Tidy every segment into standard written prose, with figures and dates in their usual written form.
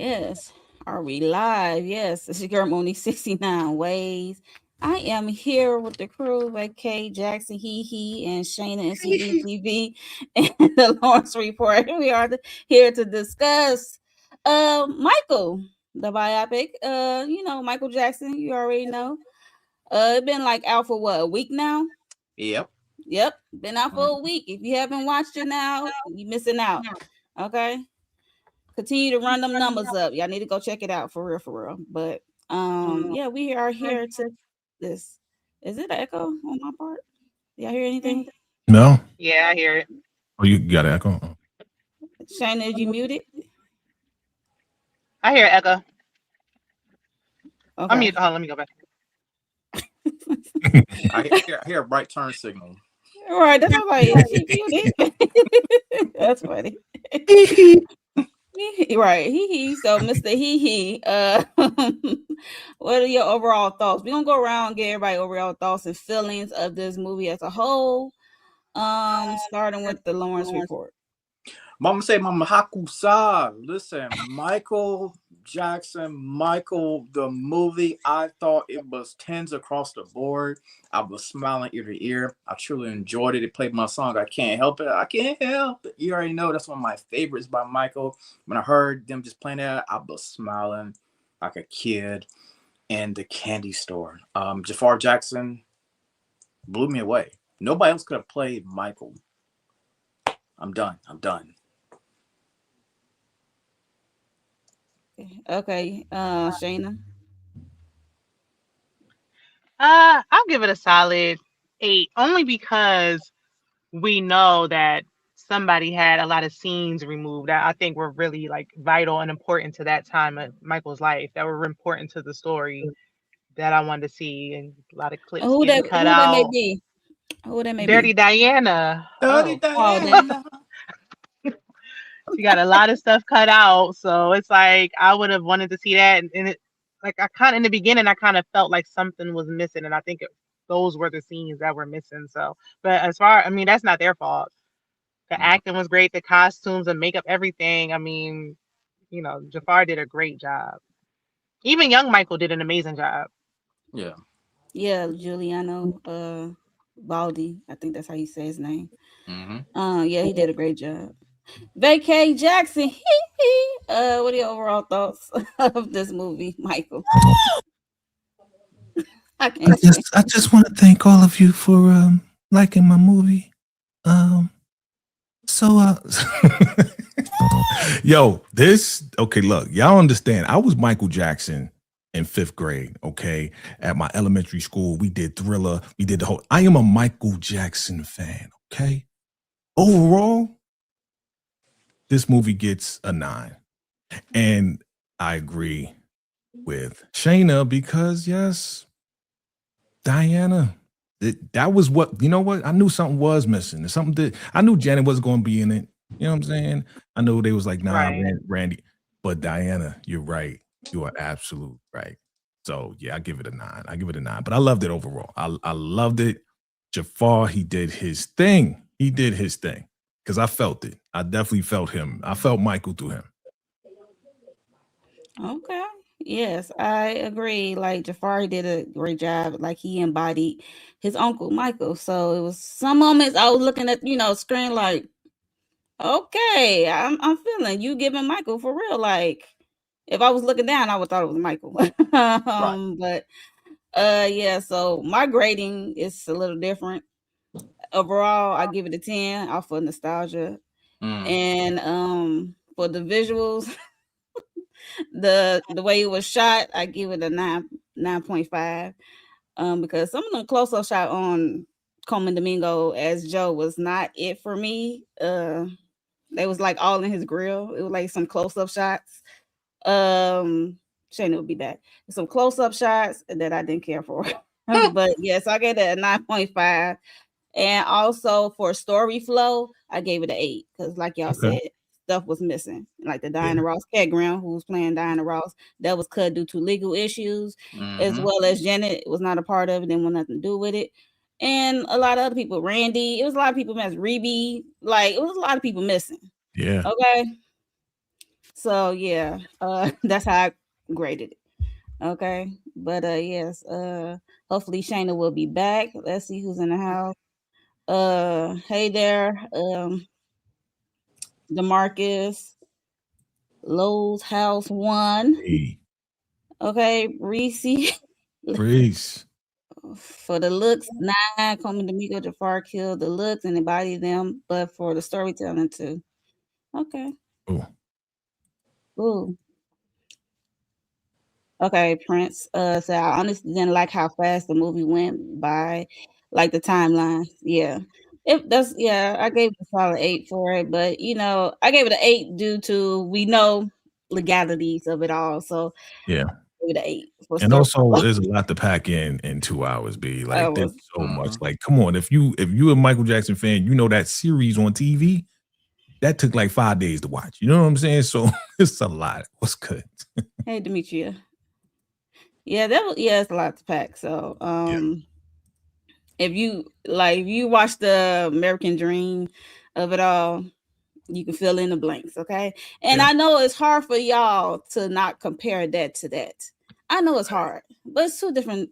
Yes. Are we live? Yes. It's your girl Moni 69 Ways. I am here with the crew, like Kay, Jackson, he, and Shayna and CDTV and the Lawrence Report. We are here to discuss Michael, the biopic. Michael Jackson, you already know. It's been like out for what, a week now? Yep. Yep, been out for Mm. a week. If you haven't watched it now, you missing out. Okay. Continue to run them numbers up. Y'all need to go check it out for real, for real. But yeah, we are here to this. Is it an echo on my part? Y'all hear anything? No? Yeah, I hear it. Oh, you got an echo? Oh. Shayna, did you mute it? I hear echo. I'm Okay. mute. Oh, let me go back. I hear a right turn signal. All right, that's all right. She muted. That's funny. Right, So, Mr. what are your overall thoughts? We're gonna go around and get everybody overall thoughts and feelings of this movie as a whole. Starting with the Lawrence Report. Mama say Mama Hakusa. Listen, Michael Jackson, Michael, the movie, I thought it was tens across the board. I was smiling ear to ear. I truly enjoyed it. It played my song. I can't help it. I can't help it. You already know that's one of my favorites by Michael. When I heard them just playing that, I was smiling like a kid in the candy store. Jaafar Jackson blew me away. Nobody else could have played Michael. I'm done. Okay, Shayna. I'll give it a solid 8, only because we know that somebody had a lot of scenes removed that I think were really like vital and important to that time of Michael's life, that were important to the story that I wanted to see, and a lot of clips getting cut Who that may out. be? Who that may Dirty be? Diana. Dirty Oh, Oh, that. Diana. she got a lot of stuff cut out, so it's like I would have wanted to see that, and it, like I kind of in the beginning I kind of felt like something was missing, and I think those were the scenes that were missing. So, but as far, I mean, that's not their fault. The acting was great, the costumes and makeup, everything. I mean, Jafar did a great job. Even young Michael did an amazing job. Yeah. Yeah, Giuliano Baldi. I think that's how you say his name. Mm-hmm. Yeah, he did a great job. Vacay Jackson. What are your overall thoughts of this movie, Michael? I can't say. I just want to thank all of you for liking my movie. So yo, okay, look, y'all understand. I was Michael Jackson in 5th grade, okay? At my elementary school, we did Thriller, we did the whole I am a Michael Jackson fan, okay? Overall, this movie gets a 9. And I agree with Shayna because yes, Diana. That was what, you know what? I knew something was missing. Something that I knew Janet was going to be in it. You know what I'm saying? I know they was like, nah, Right. Randy. But Diana, you're right. You are absolute right. So yeah, I give it a 9. I give it a 9. But I loved it overall. I loved it. Jafar, he did his thing. Because I felt it. I definitely felt him. I felt Michael through him. Okay. Yes, I agree. Like Jafari did a great job. Like he embodied his uncle Michael. So it was some moments I was looking at, screen like, okay, I'm feeling you giving Michael for real. Like if I was looking down, I would thought it was Michael. Right. But yeah, so my grading is a little different. Overall, I give it a 10 off of nostalgia. Mm. And for the visuals, the way it was shot, I give it a 9.5. Because some of them close up shot on Coleman Domingo as Joe was not it for me. They was like all in his grill. It was like some close up shots. Shane will be back. Some close up shots that I didn't care for. But yes, I gave it a 9.5. And also for story flow, I gave it an 8 because, like y'all Okay. said, stuff was missing. Like the Diana Ross Cat Graham, who was playing Diana Ross, that was cut due to legal issues, as Mm-hmm. well as Janet was not a part of it, didn't want nothing to do with it. And a lot of other people, Randy, it was a lot of people missing. Reby, like it was a lot of people missing. Yeah. Okay. So yeah, that's how I graded it. Okay, but yes, hopefully Shayna will be back. Let's see who's in the house. Hey there, Demarcus, Lowe's House One. Hey, Okay, Reese. Reese. For the looks, 9, Coleman D'Amico, Jaafar killed the looks and embodied them, but for the storytelling too. Okay. Oh, Ooh. Okay, Prince. So I honestly didn't like how fast the movie went by, like the timeline. Yeah. I gave it a solid 8 for it, but I gave it an 8 due to we know legalities of it all. So yeah. I gave it an 8 for And story. also, there's a lot to pack in 2 hours. B I like there's was so much. Like, come on, if you a Michael Jackson fan, you know that series on TV that took like 5 days to watch. You know what I'm saying? So it's a lot. What's good? Hey Demetria. Yeah, it's a lot to pack. So if you watch the American Dream of it all, you can fill in the blanks, okay? And I know it's hard for y'all to not compare that to that. I know it's hard, but it's two different,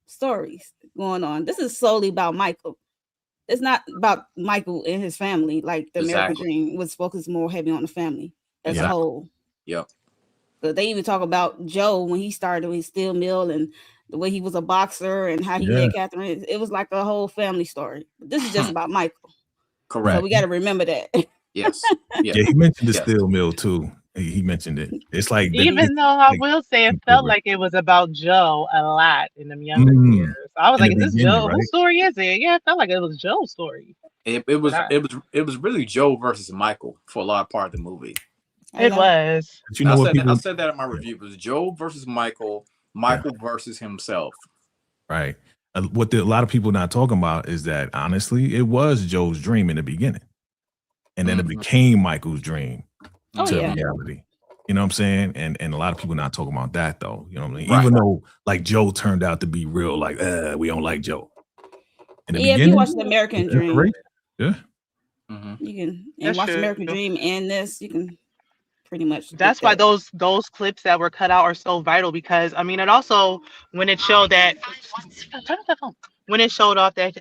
stories going on. This is solely about Michael. It's not about Michael and his family. Like the American Dream was focused more heavy on the family as a whole. Yep. But they even talk about Joe when he started with his steel mill and the way he was a boxer and how he met Catherine. It was like a whole family story. But this is just about Michael. Correct. So we got to remember that. Yes. Yeah, he mentioned the steel mill too. He mentioned it. It's like even though I will say it felt like it was about Joe a lot in them younger years. I was like, is this Joe? Right? Whose story is it? Yeah, it felt like it was Joe's story. It was really Joe versus Michael for a lot of part of the movie. It was. But you know I said that in my review. It was Joe versus Michael versus himself. Right. What a lot of people not talking about is that honestly, it was Joe's dream in the beginning, and then it became Michael's dream to reality. You know what I'm saying? And a lot of people not talking about that though. You know what I mean? Right. Even though like Joe turned out to be real, like we don't like Joe. In the beginning, if you watch the American Dream, great. Yeah, you can watch American Dream and this. You can pretty much. That's why those clips that were cut out are so vital, because I mean, and also when it showed that when it showed off that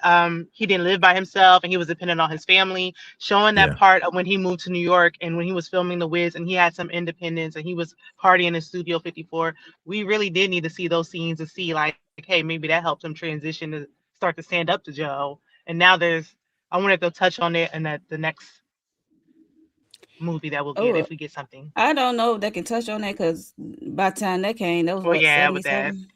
he didn't live by himself and he was dependent on his family, showing that part of when he moved to New York and when he was filming The Wiz and he had some independence and he was partying in Studio 54, we really did need to see those scenes and see like, hey, maybe that helped him transition to start to stand up to Joe. And now I wonder if they'll touch on it in the next movie that we'll get, if we get something. I don't know if they can touch on that because by the time that came, that was what, 77?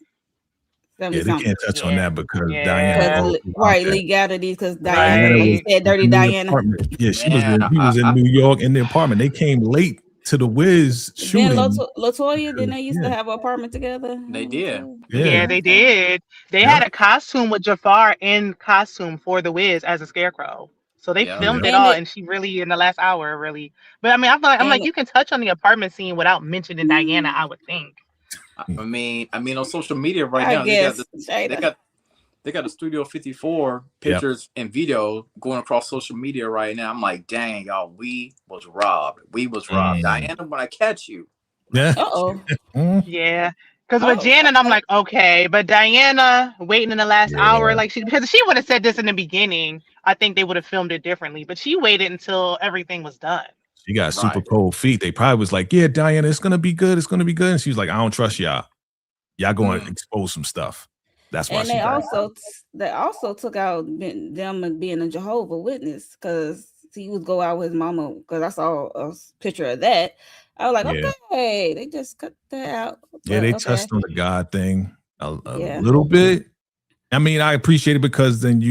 Yeah, they can't touch on that because Diana. Right, legalities, because Diana said Dirty Diana. Yeah, she was in New York in the apartment. They came late to the Wiz shooting. Then LaToya, didn't they used to have an apartment together? They did. Yeah, they did. They had a costume with Jaafar in costume for The Wiz as a scarecrow. So they filmed it all, and she really in the last hour really. But I mean, I'm like you can touch on the apartment scene without mentioning Diana, I would think. I mean, on social media right now, they got the Studio 54 pictures and video going across social media right now. I'm like, dang, y'all, we was robbed. Diana, when I catch you. Yeah. Yeah. Because with Janet, I'm like, okay, but Diana waiting in the last hour, like because she would have said this in the beginning, I think they would have filmed it differently. But she waited until everything was done. She got super cold feet. They probably was like, yeah, Diana, it's gonna be good. It's gonna be good. And she was like, I don't trust y'all. Y'all going to expose some stuff. That's why. And they also took out them being a Jehovah Witness because he would go out with his mama. Because I saw a picture of that. I was like, okay, they just cut that out. Yeah, they touched on the God thing a little bit. I mean, I appreciate it because then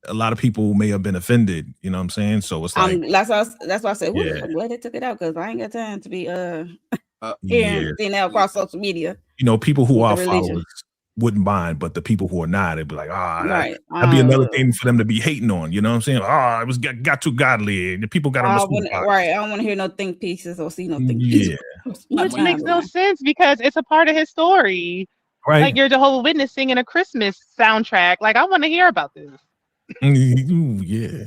a lot of people may have been offended. You know what I'm saying? So it's like that's why I said, I'm glad they took it out because I ain't got time to be seeing that across social media. People who are followers wouldn't mind, but the people who are not, they'd be like, that'd be another thing for them to be hating on. You know what I'm saying? It was got too godly. The people got on the right. I don't want to hear no think pieces or see no think pieces. Which makes no sense because it's a part of his story. Right. Like you're Jehovah's Witness singing a Christmas soundtrack. Like I want to hear about this. Yeah,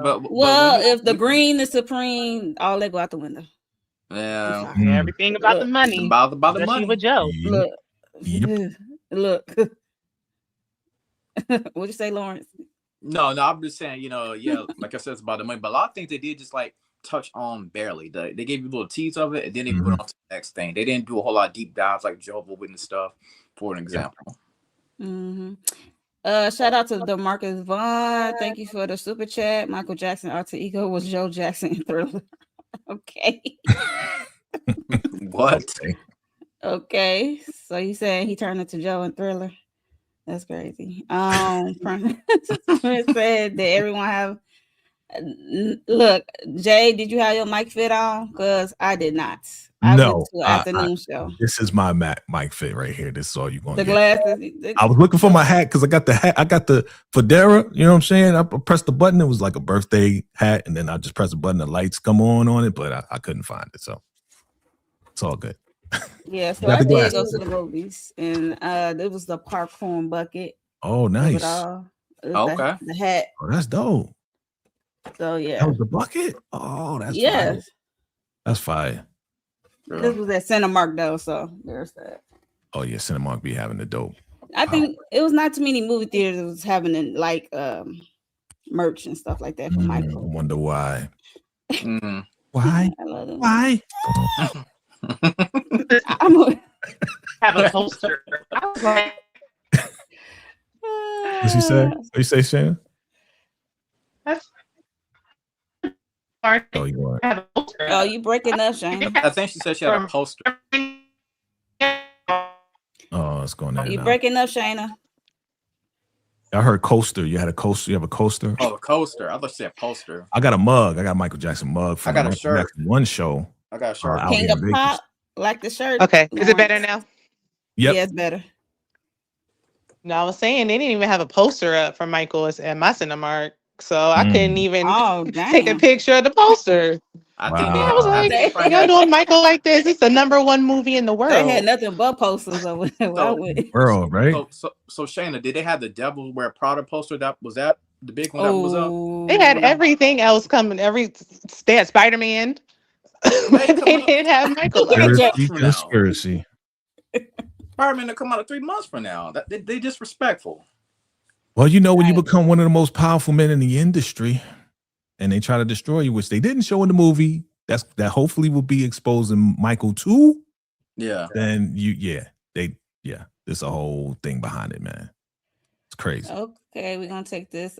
but Well, when if the green is supreme, all that go out the window. I'm yeah, sorry. Everything about the Look, money, about the especially money. with Joe. Yep. look, look. What'd you say, Lawrence? No, I'm just saying, yeah, like I said, it's about the money. But a lot of things they did just like touch on barely. They gave you a little tease of it, and then they went on to the next thing. They didn't do a whole lot of deep dives like Jehovah's Witness stuff, for an example. Mm-hmm. Shout out to DeMarcus Vaughn. Thank you for the super chat. Michael Jackson alter ego was Joe Jackson in Thriller. Okay. What? Okay. So you saying he turned into Joe in Thriller? That's crazy. Prince said that everyone have. Look, Jay, did you have your mic fit on? Because I did not. I went to an afternoon show. This is my mic fit right here. This is all you're gonna The get. glasses. I was looking for my hat because I got the hat. I got the fedora. You know what I'm saying? I pressed the button. It was like a birthday hat, and then I just pressed the button. The lights come on it, but I couldn't find it. So it's all good. Yeah, so I did go to the movies, and it was the popcorn bucket. Oh, nice. Okay. The hat. Oh, that's dope. So yeah, that was the bucket. Oh, that's yes. fire. That's fire. This was at Cinemark though, so there's that. Oh yeah, Cinemark be having the dope. I think it was not too many movie theaters that was having like merch and stuff like that for Michael. I wonder why. Why? Why? I'm gonna have a poster. I was like, What'd you say? What you say, Shannon? That's Oh, you are. have a poster. Oh, you breaking up, Shane? I think she said she had a poster. Oh, it's going on. You breaking up, Shayna? I heard coaster. You had a coaster. You have a coaster? Oh, a coaster. I thought she said poster. I got a mug. I got a Michael Jackson mug from I got a shirt. Jackson One show. I got a shirt. King of Pop, like the shirt. Okay, is it better now? Yep. Yeah, it's better. No, I was saying they didn't even have a poster up for Michael at my Cinemark, so I couldn't even take a picture of the poster. I think I was like, y'all doing Michael like this? It's the #1 movie in the world. They had nothing but posters over there. World, right? So Shayna, did they have the Devil Wear Prada poster? Was that the big one that was up? They had everything else coming. They had Spider-Man. They didn't have Michael. Conspiracy. Spider-Man to come out of 3 months from now. They disrespectful. Well, you know, when you become one of the most powerful men in the industry, and they try to destroy you, which they didn't show in the movie, that hopefully will be exposing Michael too. Yeah. Then there's a whole thing behind it, man. It's crazy. Okay, we're gonna take this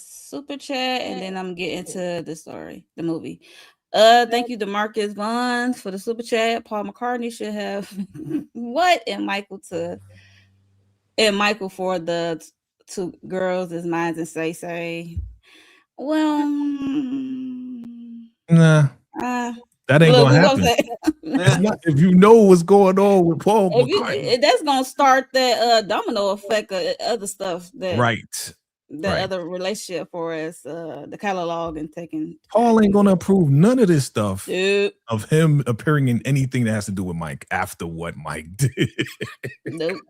super chat, and then I'm getting into the movie. Thank you, DeMarcus Vaughn, for the super chat. Paul McCartney should have what and Michael for the two girls is mines and say. Well, nah, that ain't gonna happen. If you know what's going on with Paul McCartney, that's gonna start that domino effect of other stuff. Other relationship for us, the catalog and taking. Paul ain't gonna approve none of this stuff of him appearing in anything that has to do with Mike after what Mike did. Nope.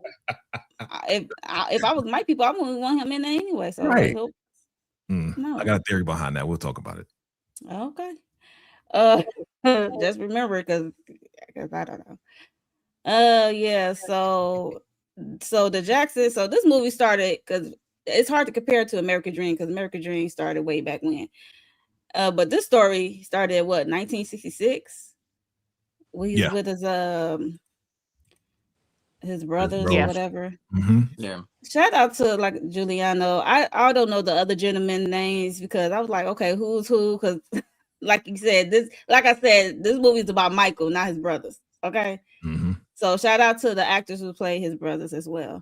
If I was Mike people, I wouldn't want him in there anyway. So right. No. I got a theory behind that. We'll talk about it. Okay. Just remember because I don't know. Yeah. So the Jackson. So this movie started because it's hard to compare to American Dream because American Dream started way back when. But this story started at what 1966. He's with his brothers or whatever. Mm-hmm. Yeah. Shout out to like Giuliano. I don't know the other gentlemen names because I was like, okay, who's who? Because like you said, this movie is about Michael, not his brothers. Okay. Mm-hmm. So shout out to the actors who play his brothers as well.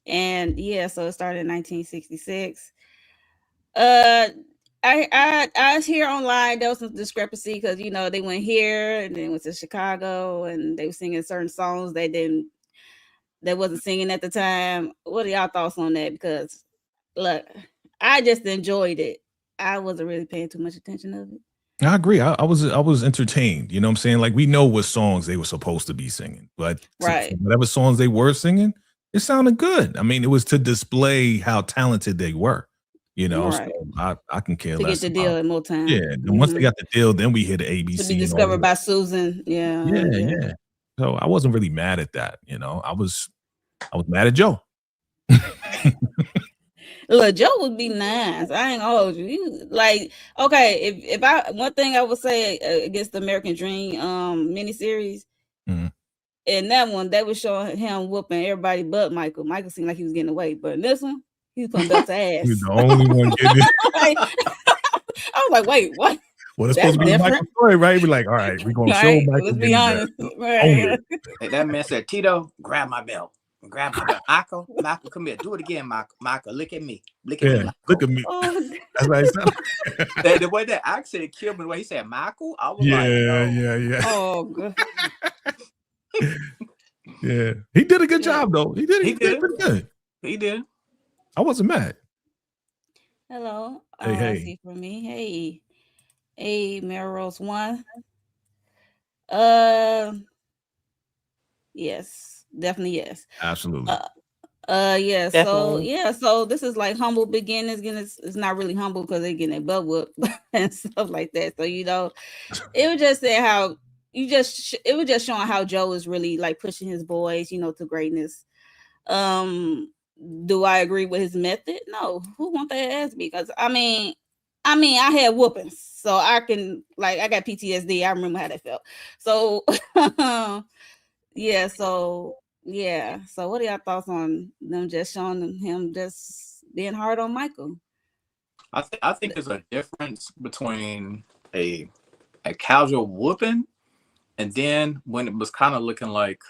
And yeah, so it started in 1966. I hear online there was some discrepancy because they went here and then went to Chicago and they were singing certain songs they wasn't singing at the time. What are y'all thoughts on that? Because look, I just enjoyed it. I wasn't really paying too much attention of it. I agree. I was entertained. You know what I'm saying? Like we know what songs they were supposed to be singing, but right, whatever songs they were singing, It sounded good. I mean, it was to display how talented they were. You know, Right. so I can care To get less the about. deal at Motown. Yeah, and once they got the deal, then we hit the To be ABC and all discovered that. by Susan. Yeah. Yeah, yeah. So I wasn't really mad at that. You know, I was mad at Joe. Look, Joe would be nice. I ain't gonna hold you. Like, okay, if I one thing I would say against the American Dream miniseries, in that one they was showing him whooping everybody but Michael. Michael seemed like he was getting away, but in this one, he was putting belt to ass. He was the only one getting it. Like, I was like, wait, what? Well, it's supposed to be a Michael story, right? We're like, all right, we're gonna show Michael. Let's be honest. Right. Hey, that man said, Tito, grab my belt. Grab my belt. Michael, come here. Do it again, Michael. Michael, look at me. Look at me. Michael. Look at me. Oh, that's right. The way that accent killed me, the way he said Michael, I was yeah. Oh, good. Yeah. He did a good job, though. He did pretty good. He did. I wasn't mad. Hello. Hey. See for me. Hey, Melrose 1. Yes, definitely yes. Absolutely. Yeah. Definitely. So this is like humble beginnings. Again, it's not really humble because they're getting their butt whooped and stuff like that. So it was just saying how it was just showing how Joe is really like pushing his boys, to greatness. Do I agree with his method? No. Who want that ass beat? Because I mean, I had whoopings, so I can I got PTSD. I remember how that felt. So yeah. So what are y'all thoughts on them just showing him just being hard on Michael? I think there's a difference between a casual whooping and then when it was kind of looking like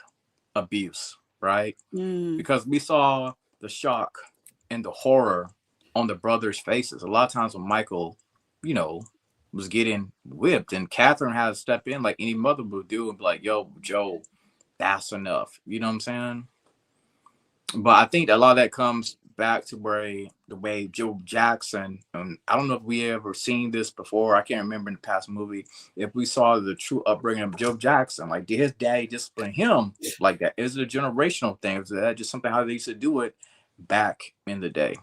abuse, right? Because we saw the shock and the horror on the brothers' faces. A lot of times when Michael, was getting whipped and Catherine had to step in like any mother would do and be like, yo, Joe, that's enough. You know what I'm saying? But I think a lot of that comes back to the way Joe Jackson, I don't know if we ever seen this before. I can't remember in the past movie if we saw the true upbringing of Joe Jackson. Like, did his daddy discipline him like that? Is it a generational thing? Is that just something how they used to do it back in the day?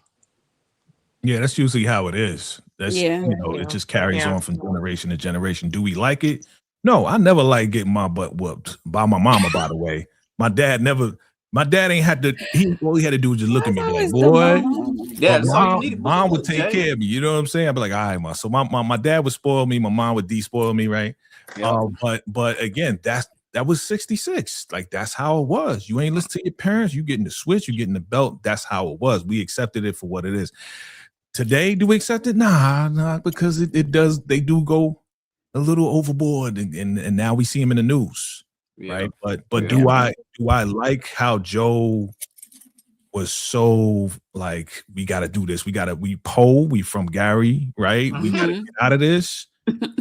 Yeah, that's usually how it is. That's it just carries on from generation to generation. Do we like it? No, I never liked getting my butt whooped by my mama, by the way. My dad ain't had to, all he had to do was just look at me like, boy, mom would take care of me. You know what I'm saying? I'd be like, all right, ma. So my dad would spoil me, my mom would despoil me, right? Yeah. But again, that was 66. Like, that's how it was. You ain't listen to your parents, you getting the switch, you getting the belt. That's how it was. We accepted it for what it is. Today, do we accept it? Nah, because they do go a little overboard, and now we see him in the news. Right, but do I like how Joe was so like, we got to do this, we from Gary, right? We got to get out of this.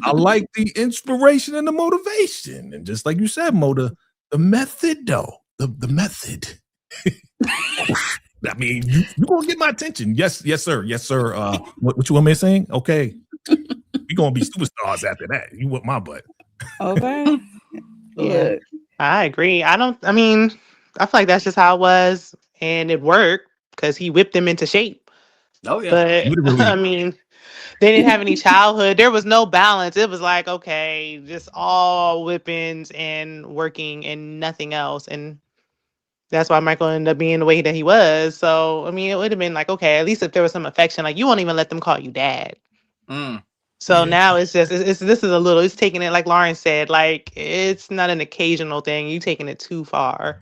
I like the inspiration and the motivation, and just like you said, Mo, the method though, the method. I mean, you gonna get my attention? Yes, sir. What you want me to sing? Okay, we gonna be superstars after that. You whip my butt. Okay. Yeah, I agree. I feel like that's just how it was, and it worked because he whipped them into shape. Oh yeah. But they didn't have any childhood. There was no balance. It was like, okay, just all whippings and working and nothing else. And that's why Michael ended up being the way that he was. So, it would have been like, okay, at least if there was some affection, like you won't even let them call you dad. So now it's just, this is a little, it's taking it, like Lauren said, like it's not an occasional thing. You taking it too far.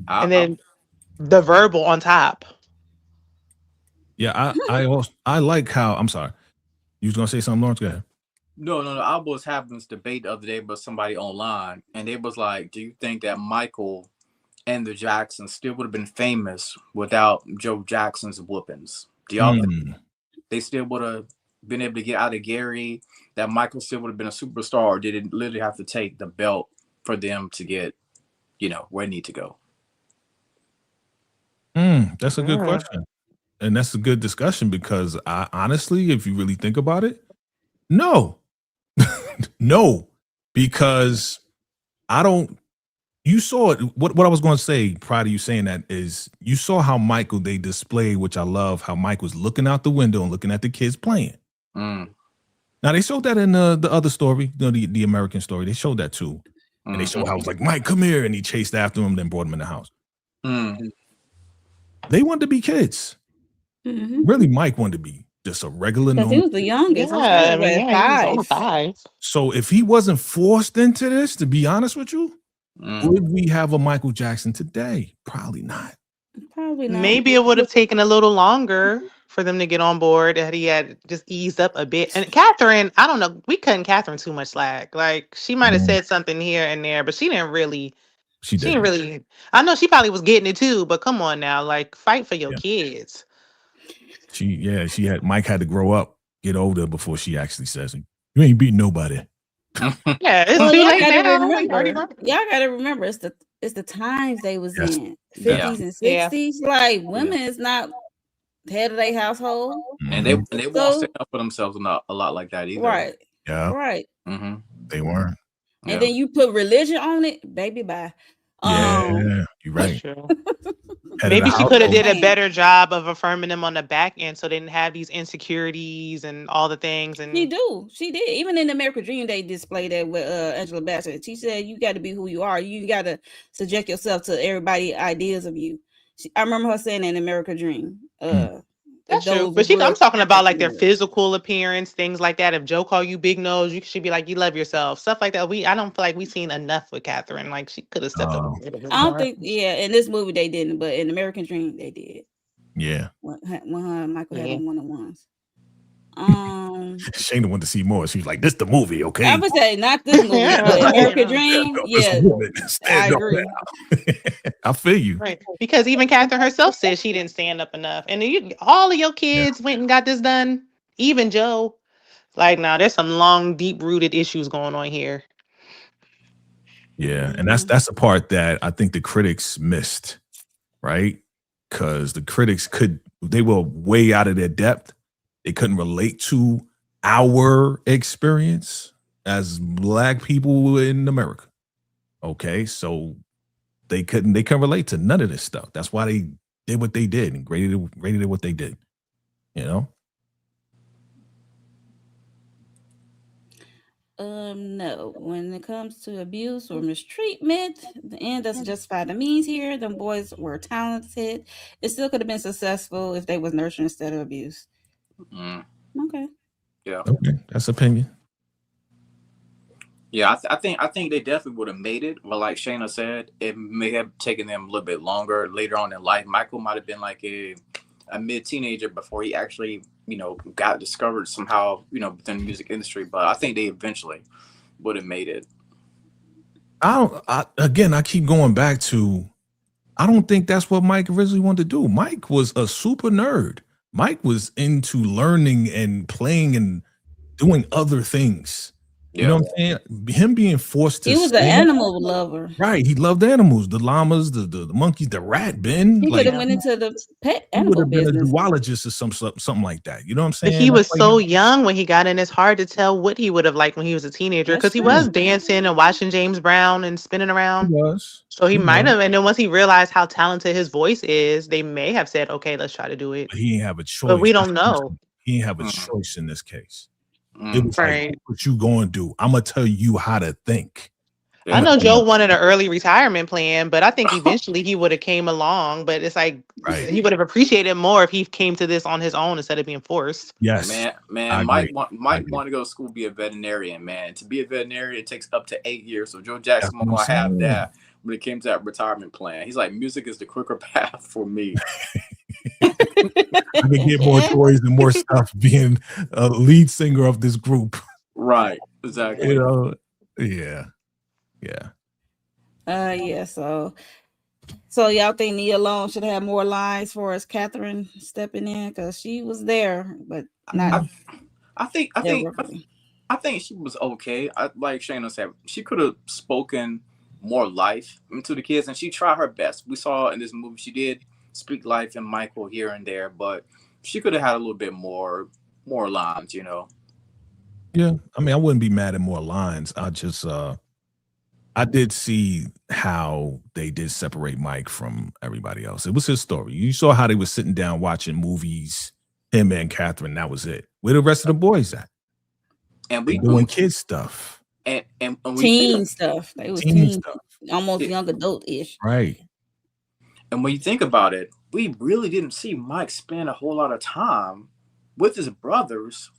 And then the verbal on top. Yeah, I like how, I'm sorry. You was going to say something, Lawrence? Go ahead. No. I was having this debate the other day with somebody online, and they was like, do you think that Michael and the Jacksons still would have been famous without Joe Jackson's whoopings? Do y'all think they still would have been able to get out of Gary, that Michael still would have been a superstar, or did it literally have to take the belt for them to get, where they need to go? That's a good question. And that's a good discussion, because I honestly, if you really think about it, no. No, because I don't, you saw it. What I was going to say prior to you saying that is you saw how Michael they displayed, which I love, how Mike was looking out the window and looking at the kids playing. Mm. Now they showed that in the other story, the American story. They showed that too, and they showed how it was like, Mike, come here, and he chased after him, then brought him in the house. They wanted to be kids. Really, Mike wanted to be just a regular. Because he was the youngest. Yeah, I mean, he was almost 5. So if he wasn't forced into this, to be honest with you, would we have a Michael Jackson today? Probably not. Probably not. Maybe it would have taken a little longer for them to get on board, that he had just eased up a bit. And Catherine, I don't know, we cutting Catherine too much slack. Like, she might have said something here and there, but she didn't really. She didn't really. I know she probably was getting it too, but come on now, like, fight for your kids. Mike had to grow up, get older before she actually says, "You ain't beating nobody." Yeah, it's too late now. Y'all gotta remember, it's the times they was in, 50s and 60s. Like, women is not head of their household, and they won't stand up for themselves a lot like that either. Right. Yeah. Right. They weren't. And then you put religion on it, baby. Bye. Yeah, you're right. Maybe she could have did a better job of affirming them on the back end, so they didn't have these insecurities and all the things. And she did. Even in American Dream, they displayed that with Angela Bassett. She said, "You got to be who you are. You got to subject yourself to everybody's ideas of you." I remember her saying in American Dream. That's true, but I'm talking about like their physical appearance, things like that. If Joe call you big nose, you should be like, you love yourself, stuff like that. I don't feel like we've seen enough with Catherine. Like, she could have stepped up. I don't think, in this movie they didn't, but in American Dream they did. Yeah, when her and Michael had one-on-ones. Shayna wanted to see more. She was like, "This the movie, okay?" I would say not this movie, but American Dream. Yeah, I agree. I feel you. Right, because even Catherine herself said she didn't stand up enough, and all of your kids went and got this done. Even Joe, like, now there's some long, deep-rooted issues going on here. Yeah, and that's the part that I think the critics missed, right? Because the critics they were way out of their depth. They couldn't relate to our experience as Black people in America. Okay, so they couldn't relate to none of this stuff. That's why they did what they did and rated it what they did. You know? No. When it comes to abuse or mistreatment, the end doesn't justify the means here. Them boys were talented. It still could have been successful if they was nurtured instead of abused. Okay. Yeah. Okay, that's opinion. Yeah, I think they definitely would have made it, but like Shayna said, it may have taken them a little bit longer later on in life. Michael might have been like a mid-teenager before he actually, got discovered somehow, within the music industry. But I think they eventually would have made it. I keep going back to, I don't think that's what Mike originally wanted to do. Mike was a super nerd. Mike was into learning and playing and doing other things. You know what I'm saying? Him being forced to. He was an animal lover. Right. He loved animals, the llamas, the monkeys, the rat bin. He could have went into the pet animal business. Been a zoologist or something like that. You know what I'm saying? But he was so young when he got in. It's hard to tell what he would have liked when he was a teenager, because he was dancing and watching James Brown and spinning around. He was. So he might have. And then once he realized how talented his voice is, they may have said, "Okay, let's try to do it." But he didn't have a choice. But we don't know. He didn't have a choice in this case. It was like, what you going to do? I'm going to tell you how to think. I know Joe wanted an early retirement plan, but I think eventually he would have came along. But it's like he would have appreciated more if he came to this on his own instead of being forced. Yes, man. Mike want to go to school, be a veterinarian. Man, to be a veterinarian, it takes up to 8 years. So Joe Jackson won't have that when it came to that retirement plan. He's like, music is the quicker path for me. I can get more toys and more stuff being a lead singer of this group. Right. Exactly. Yeah. So y'all think Nia Long should have more lines for us, Catherine stepping in, because she was there, but not. I think she was okay. Like Shayna said, she could have spoken more life into the kids, and she tried her best. We saw in this movie she did speak life in Michael here and there, but she could have had a little bit more lines, Yeah, I mean, I wouldn't be mad at more lines. I just I did see how they did separate Mike from everybody else. It was his story. You saw how they were sitting down watching movies, him and Catherine. That was it. Where the rest of the boys at? And They doing kid stuff. And teen stuff. They was teen stuff. Almost young adult-ish. Right. And when you think about it, we really didn't see Mike spend a whole lot of time with his brothers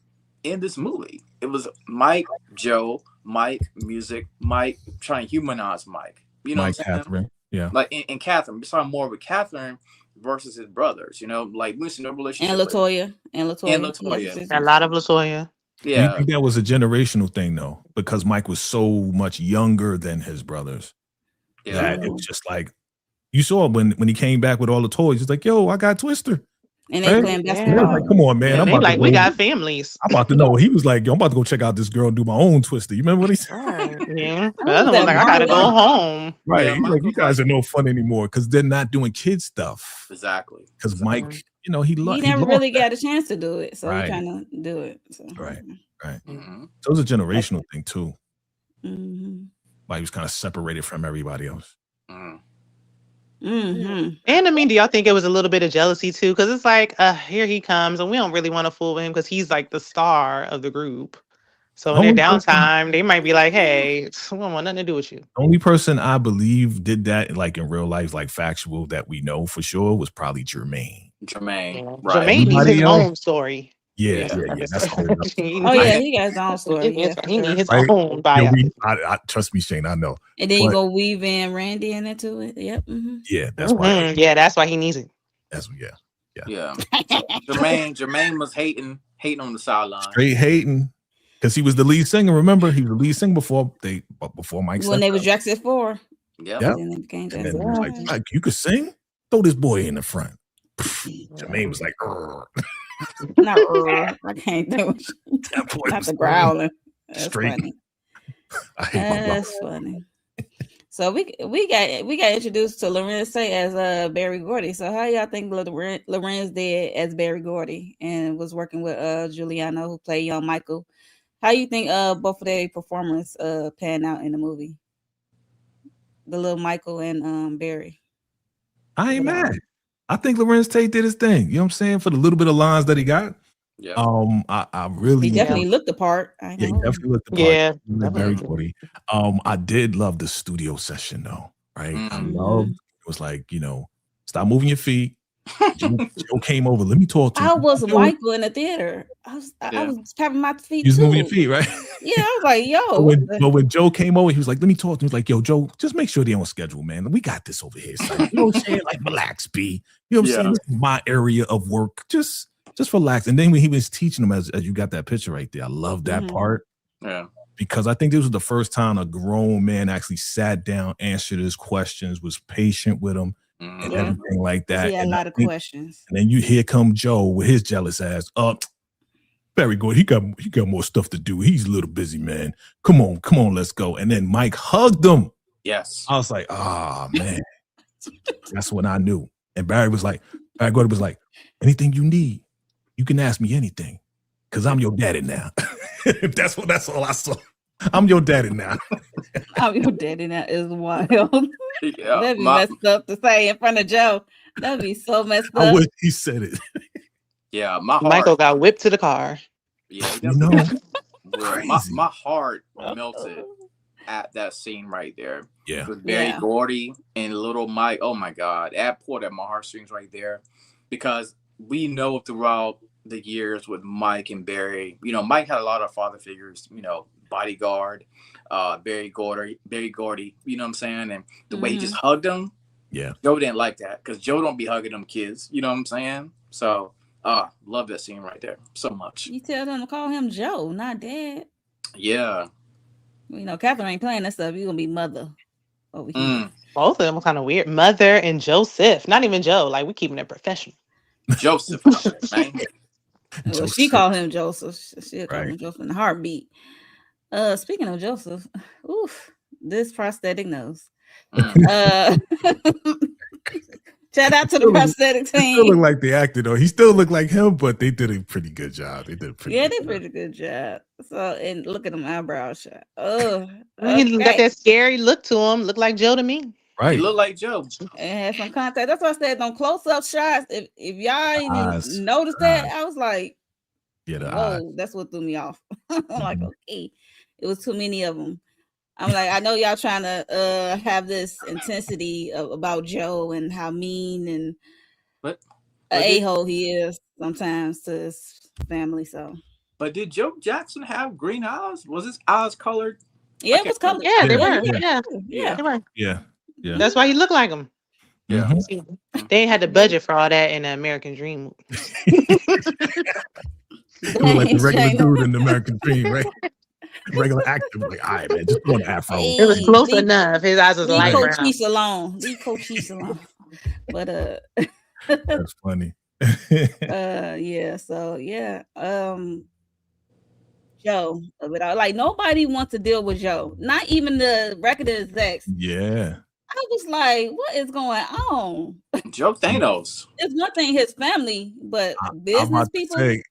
in this movie. It was Mike, Joe, Mike, music, Mike, trying to humanize Mike. You know Mike, what I'm saying? Catherine. Yeah. Like and Catherine. We saw more with Catherine versus his brothers. You know, like we see no relationship. And Latoya. A lot of Latoya. Yeah. Do you think that was a generational thing though? Because Mike was so much younger than his brothers. Yeah. That it was just like you saw when he came back with all the toys, he's like, yo, I got Twister. And they playing basketball. Like, come on, man. Yeah, I'm about like, to we got families. I'm about to know. He was like, yo, I'm about to go check out this girl and do my own Twister. You remember what he said? Yeah. Like, I gotta go home. Right. He's like, you guys are no fun anymore because they're not doing kid stuff. Exactly. Because Mike, you know, he never really got a chance to do it. So he's trying to do it. So. Right. Mm-hmm. So it was a generational thing too. Mm-hmm. Like he was kind of separated from everybody else. Mm-hmm. And I mean, do y'all think it was a little bit of jealousy too? Because it's like, here he comes, and we don't really want to fool with him because he's like the star of the group. So in their downtime, they might be like, "Hey, we don't want nothing to do with you." The only person I believe did that, like in real life, like factual that we know for sure, was probably Jermaine. Right? Jermaine needs his own story. Yeah. That's he got his own story. He needs his own bio. I trust me, Shane. I know. And then you go weave in Randy into it. Yep. Mm-hmm. Yeah, that's why. Yeah, that's why he needs it. That's yeah. Jermaine was hating on the sideline. Straight hating. Because he was the lead singer. Remember, he was the lead singer before Mike. When they was Jackson 4. Yeah. And then became Jackson 4. Like, you could sing? Throw this boy in the front. Jermaine was like, not I can't do it. Not the growling. That's straight. Funny. That's funny. So we got introduced to Lorenz as Barry Gordy. So how y'all think Lorenz did as Barry Gordy and was working with Giuliano, who played young Michael? How you think both of their performance pan out in the movie? The little Michael and Barry. I ain't mad. I think Lorenz Tate did his thing. You know what I'm saying? For the little bit of lines that he got. Yeah. I really he definitely looked the part. He definitely looked the part. Yeah. Very Gordy. I did love the studio session though, right? I loved it was like, you know, stop moving your feet. Joe came over. Let me talk to you. I was Michael in the theater. I was tapping my feet. He was moving your feet, right? Yeah, I was like, yo. But when Joe came over, he was like, let me talk to him. He was like, yo, Joe, just make sure they're on schedule, man. We got this over here. Son. You know what I'm saying? Like, relax, B. You know what I'm saying? This is my area of work. Just relax. And then when he was teaching them, as you got that picture right there, I love that part. Yeah. Because I think this was the first time a grown man actually sat down, answered his questions, was patient with him. And everything like that. He had a lot of questions. And then here come Joe with his jealous ass. Very good. He got more stuff to do. He's a little busy, man. Come on, let's go. And then Mike hugged him. Yes. I was like, man. That's when I knew. And Barry Gordy was like, anything you need, you can ask me anything. Cause I'm your daddy now. that's all I saw. I'm your daddy now. I'm your daddy now is wild. Yeah, That'd be messed up to say in front of Joe. That'd be so messed up. I wish he said it. Yeah, my heart. Michael got whipped to the car. Yeah, you know, my heart melted at that scene right there. Yeah, with Barry Gordy and little Mike. Oh my God, that pulled at my heartstrings right there, because we know throughout the years with Mike and Barry, you know, Mike had a lot of father figures, you know, Bodyguard, Barry Gordy, you know what I'm saying? And the way he just hugged him, Joe didn't like that because Joe don't be hugging them kids, you know what I'm saying? So, love that scene right there so much. You tell them to call him Joe, not Dad. Yeah. You know, Catherine ain't playing that stuff. You're gonna be Mother over here. Both of them are kind of weird. Mother and Joseph, not even Joe. Like, we keeping it professional. Joseph, man. Well, she called him Joseph. She'll call him Joseph in a heartbeat. Speaking of Joseph, this prosthetic nose. Shout out to the prosthetic He still look team. like the actor though. He still look like him, but they did a pretty good job. They did a pretty Yeah, good they job. pretty good job. So, and look at them eyebrow shot. Oh, He got okay. that scary look to him. Look like Joe to me. He Right. looked like Joe. And had some contact. That's why I said on close up shots. If y'all even Eyes. noticed that, I was like, Yeah, the eyes. whoa, that's what threw me off. I'm like, okay, it was too many of them. I'm like, I know y'all trying to have this intensity about Joe and how mean and But a hole he is sometimes to his family. So But did Joe Jackson have green eyes? Was his eyes colored? yeah, it was colored. Yeah, they Yeah, were. yeah. Yeah, they were. Yeah. Yeah. That's why he looked like him. Yeah. Mhm. They ain't had the budget for all that in the American Dream. He look like the regular Shayna. dude in the American Dream, right? Regular actor. Like, all right, man, just put on an afro. Hey. It was close Leave- enough. His eyes was Leave light Coach brown. Cheese alone. Leave Coach Cheese alone. But That's funny. yeah, so yeah. Joe, but like nobody wants to deal with Joe. Not even the record execs. Yeah. I was like, what is going on? Joe Thanos. It's one thing his family, but I'm business about to people. say,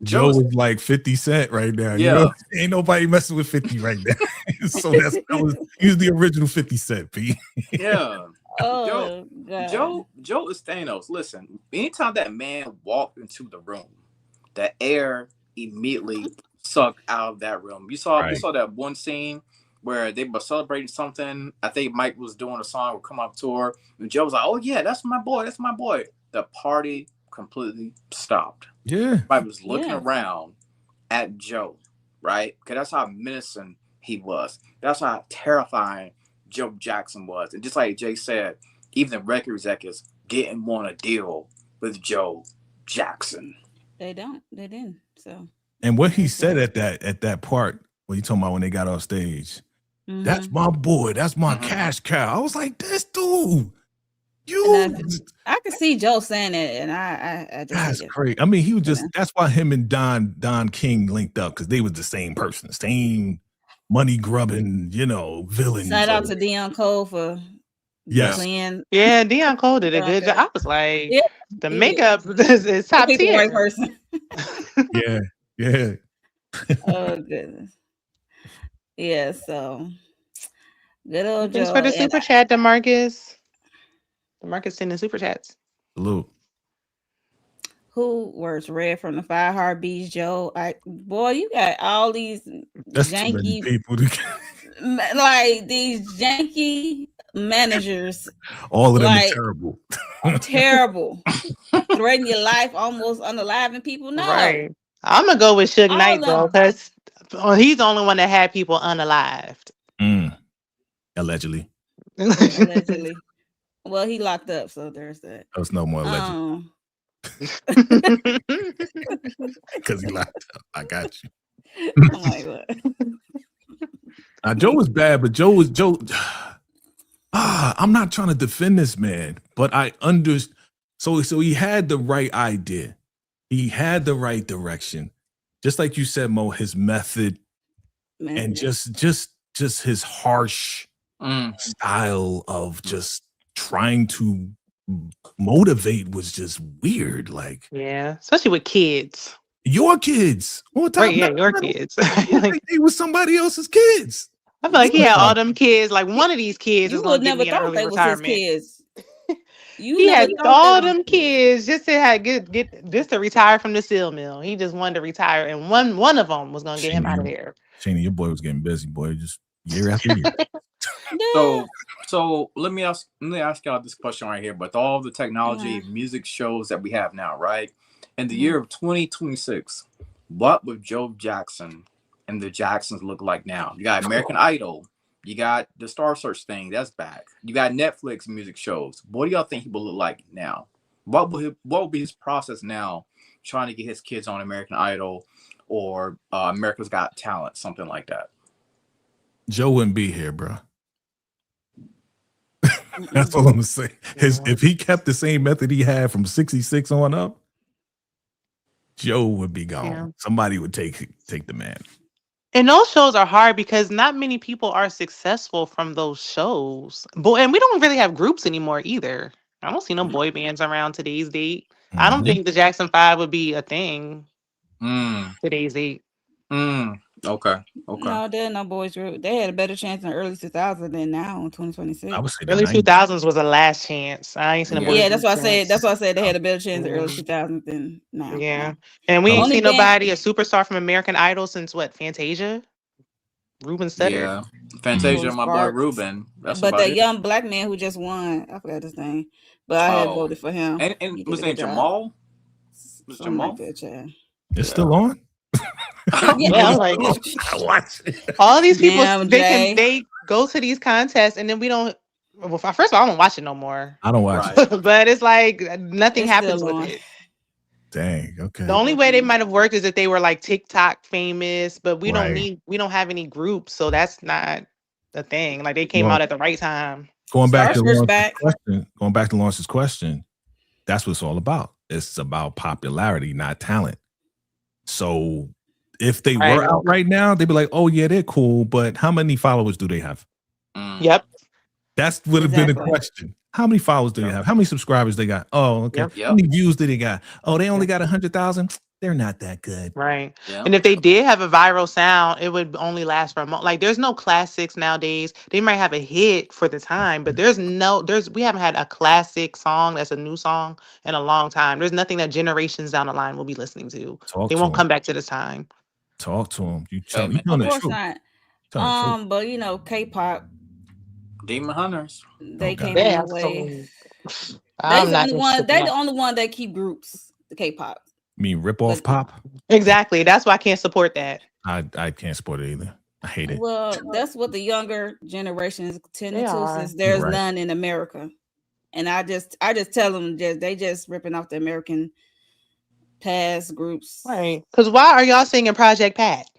Joe is like 50 Cent right now. Yeah. You know? Ain't nobody messing with 50 right now. So he's the original 50 Cent, P. Yeah. Oh God. Joe is Thanos. Listen, anytime that man walked into the room, the air immediately sucked out of that room. You saw that one scene where they were celebrating something. I think Mike was doing a song or come up tour, and Joe was like, "Oh yeah, that's my boy. That's my boy." The party completely stopped. Yeah. I was looking around at Joe, right? Because that's how menacing he was. That's how terrifying Joe Jackson was. And just like Jay said, even the record executives didn't want to deal with Joe Jackson. They didn't. So. And what he said at that part, when you talking about when they got off stage, that's my boy, that's my cash cow. I was like, this dude, I could see Joe saying it, and I just that's crazy. I mean, he was just that's why him and Don King linked up, because they was the same person, same money grubbing, villain. Shout out to Dion Cole for playing. Yeah, Dion Cole did a good job. I was like, the makeup is top tier. tier. Right person. Yeah. Oh goodness. Yeah, so good old Joe. Thanks for the super chat, DeMarcus. DeMarcus sending super chats. Salute. Who works red from the 5 Heartbeats, Joe? Boy, you got all these janky people, like these janky managers. All of them are terrible. Terrible. Threatening your life, almost unaliving people. No. Right. I'm gonna go with Suge Knight though, because he's the only one that had people unalived. Allegedly. Allegedly. Well, he locked up, so there's that. There's no more allegedly. Because he locked up. I got you. Oh my God. Joe was bad, but Joe. I'm not trying to defend this man, but I understand. So he had the right idea. He had the right direction. Just like you said, Mo, his method and just his harsh style of just trying to motivate was just weird. Like, yeah, especially with kids. Your kids. All the time. Right, yeah, your kids. Like they were somebody else's kids. I feel like he had all them kids. Like one of these kids you is going to never give me an thought early they retirement. was his kids. He had all them kids just to get this to retire from the steel mill. He just wanted to retire, and one of them was going to get him out of there. Shana, your boy was getting busy, boy, just year after year. So let me ask y'all this question right here. With all the technology, music shows that we have now, right? In the year of 2026, what would Joe Jackson and the Jacksons look like now? You got American Idol. You got the Star Search thing, that's back. You got Netflix music shows. What do y'all think he will look like now? What will be his process now, trying to get his kids on American Idol or America's Got Talent, something like that? Joe wouldn't be here, bro. That's all I'm gonna say. If he kept the same method he had from 66 on up, Joe would be gone. Yeah. Somebody would take the man. And those shows are hard because not many people are successful from those shows. But and we don't really have groups anymore either. I don't see no boy bands around today's date. I don't Mhm. think the Jackson 5 would be a thing Mm. today's date. Mm. Okay. Okay. No, there no boys group. They had a better chance in the early 2000s than now in I 2026. would say the Early 90s. 2000s was the last chance. I ain't seen a Yeah. boy Yeah, that's group why I said. That's since. why I said they had a better chance in the early Yeah. 2000s than now. Yeah. No. And we I ain't would, Only seen band, nobody, a superstar from American Idol since what, Fantasia? Ruben Studdard. Yeah. mm, Fantasia, well, my boy Sparks, Ruben. That's but about that it. young black man who just won, I forgot his name, but I had Oh. voted for him. And He did was a that good job. Jamal? Was Something like Jamal? that, child. it's Yeah. still on. Yeah. Yeah, I'm like, I watch it. all these people, Damn, they Jay. go to these contests and then we don't. Well, first of all, I don't watch it no more. I don't watch it. Right. But it's like nothing It's happens still with on. it. Dang. Okay. The only way they might have worked is if they were like TikTok famous, but we Right. don't have any groups, so that's not the thing. Like they came Well, out at the right time. going back to Starship's Lawrence's back. question. Going back to Lawrence's question. That's what it's all about. It's about popularity, not talent. So if they Right. were out right now, they'd be like, "Oh yeah, they're cool," but how many followers do they have? Mm. Yep. That's would have been the Exactly. question. How many followers do they Yep. have? How many subscribers they got? Oh, okay. Yep. How many views did they got? Oh, they only got 100,000. They're not that good. Right. Yeah. And if they did have a viral sound, it would only last for a month. Like there's no classics nowadays. They might have a hit for the time, but we haven't had a classic song that's a new song in a long time. There's nothing that generations down the line will be listening to. Talk They to won't them. come back to this time. Talk to them. You Hey, tell you man. telling Of the course truth. not. Telling the truth. But you know, K-pop, Demon Hunters. they Okay. came in Yeah, the way. so They I'm the not only just one. tripping They the out. only one that keep groups. The K-pop. I mean, rip off But pop. Exactly. That's why I can't support that. I can't support it either. I hate it. well, that's what the younger generations tending They to, are. since there's Right. none in America. And I just tell them they just ripping off the American past groups. Right. Because why are y'all singing Project Pat?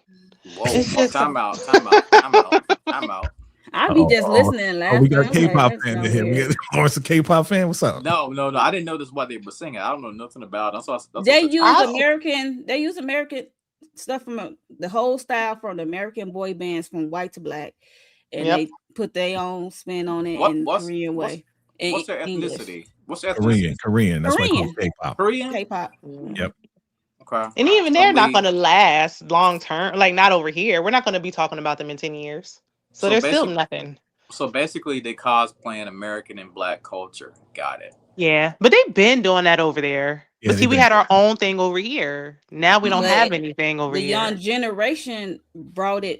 Whoa. It's just Time out. Time out. Time out. Time out. I be just Oh, listening and oh, laughing. we got a I'm like, K-pop that's fan so in here. We weird. got Lawrence, a K-pop fan. What's up? No. I didn't know this what they were singing. I don't know nothing about it. That's They what use I- American. They use American stuff from the whole style from the American boy bands from white to black, and Yep. they put their own spin on it What- in what's- Korean what's- way. In What's their English. ethnicity? What's their ethnicity? Korean. That's why Korean. it's called K-pop. Korean? K-pop. Yep. Okay. And even they're not we- going to last long term. Like not over here. We're not going to be talking about them in 10 years. So there's still nothing. So basically, they cosplaying American and black culture. Got it. Yeah. But they've been doing that over there. Yeah, but see, they've we been- had our own thing over here. Now we don't But have anything over The here. young generation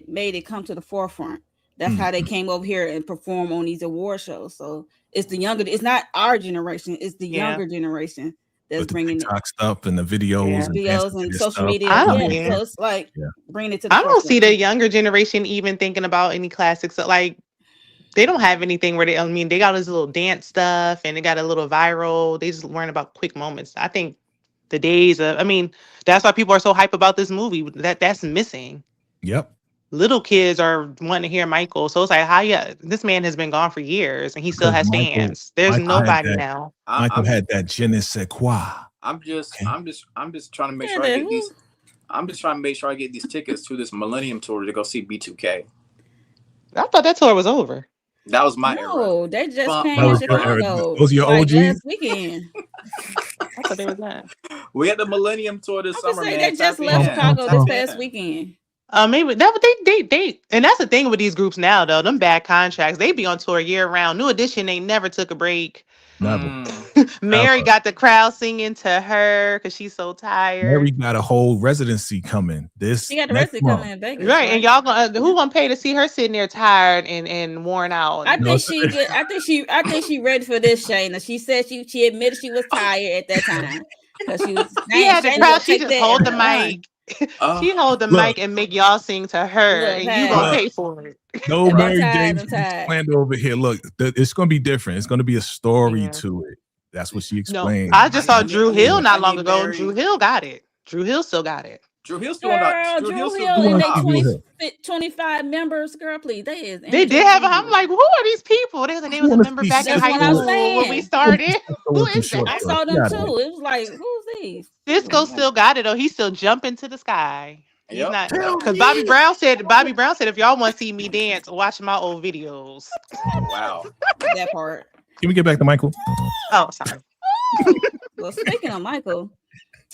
made it come to the forefront. That's how they came over here and perform on these award shows. So it's the younger. It's not our generation. It's the Yeah. younger generation that's With the bringing it. TikTok stuff and the videos Yeah. and Videos dancing to and this social stuff. media. I don't- Yeah. So it's like Yeah. bringing it to the I don't forefront. see the younger generation even thinking about any classics. Like they don't have anything where they got this little dance stuff and they got a little viral. They just learn about quick moments. I think the days of, that's why people are so hype about this movie. That's missing. Yep. Little kids are wanting to hear Michael. So it's like, this man has been gone for years and he still Because has Michael- fans. There's Michael had nobody that- now. Michael I'm had that je ne sais quoi. just trying to make Yeah, sure I that get these. I'm just trying to make sure I get these tickets to this Millennium Tour to go see B2K. I thought that tour was over. That was my era. No, they just Fuck. came That in was your era. Chicago. Those are your like OGs? last weekend. I thought they was not. We had the Millennium Tour this I was summer, saying man. they just Tap left in. Chicago Tap this in. past weekend. Maybe that they and that's the thing with these groups now though. Them bad contracts, they be on tour year round. New Edition, they never took a break. Never. Mary Never. got the crowd singing to her because she's so tired. Mary got a whole residency coming. She got the next rest of month. coming in Vegas. Right, and y'all gonna who gonna pay to see her sitting there tired and worn out? I No, think she ready for this, Shayna. She said she admitted she was tired at that time because she was. Yeah, the Shayna crowd. would She take just that hold the and run. mic. She hold the mic and make y'all sing to her, Look, and you hey. gonna Look. pay for it. No I'm Mary tired, J. I'm tired. Planned over here. Look, it's going to be different. It's going to be a story Yeah. to it. That's what she No, explained. I just saw I Drew need- Hill I not need long ago. Mary. Drew Hill got it. Drew Hill still got it. Drew Hill still Girl, not. Drew Hill still and doing they Drew 20, Hill. 25 members, girl, please. They is. They did have. I'm like, who are these people? They was a wanna member see back in That's high what I'm school when we saying. started. Who is Short I that? saw them Yeah, too. It was like, who's these? Cisco still got it though. He's still jumping to the sky. He's Yep. not Hell because yeah. Bobby Brown said if y'all want to see me dance, watch my old videos. Wow. That part. Can we get back to Michael? Oh, sorry. Well, speaking of Michael,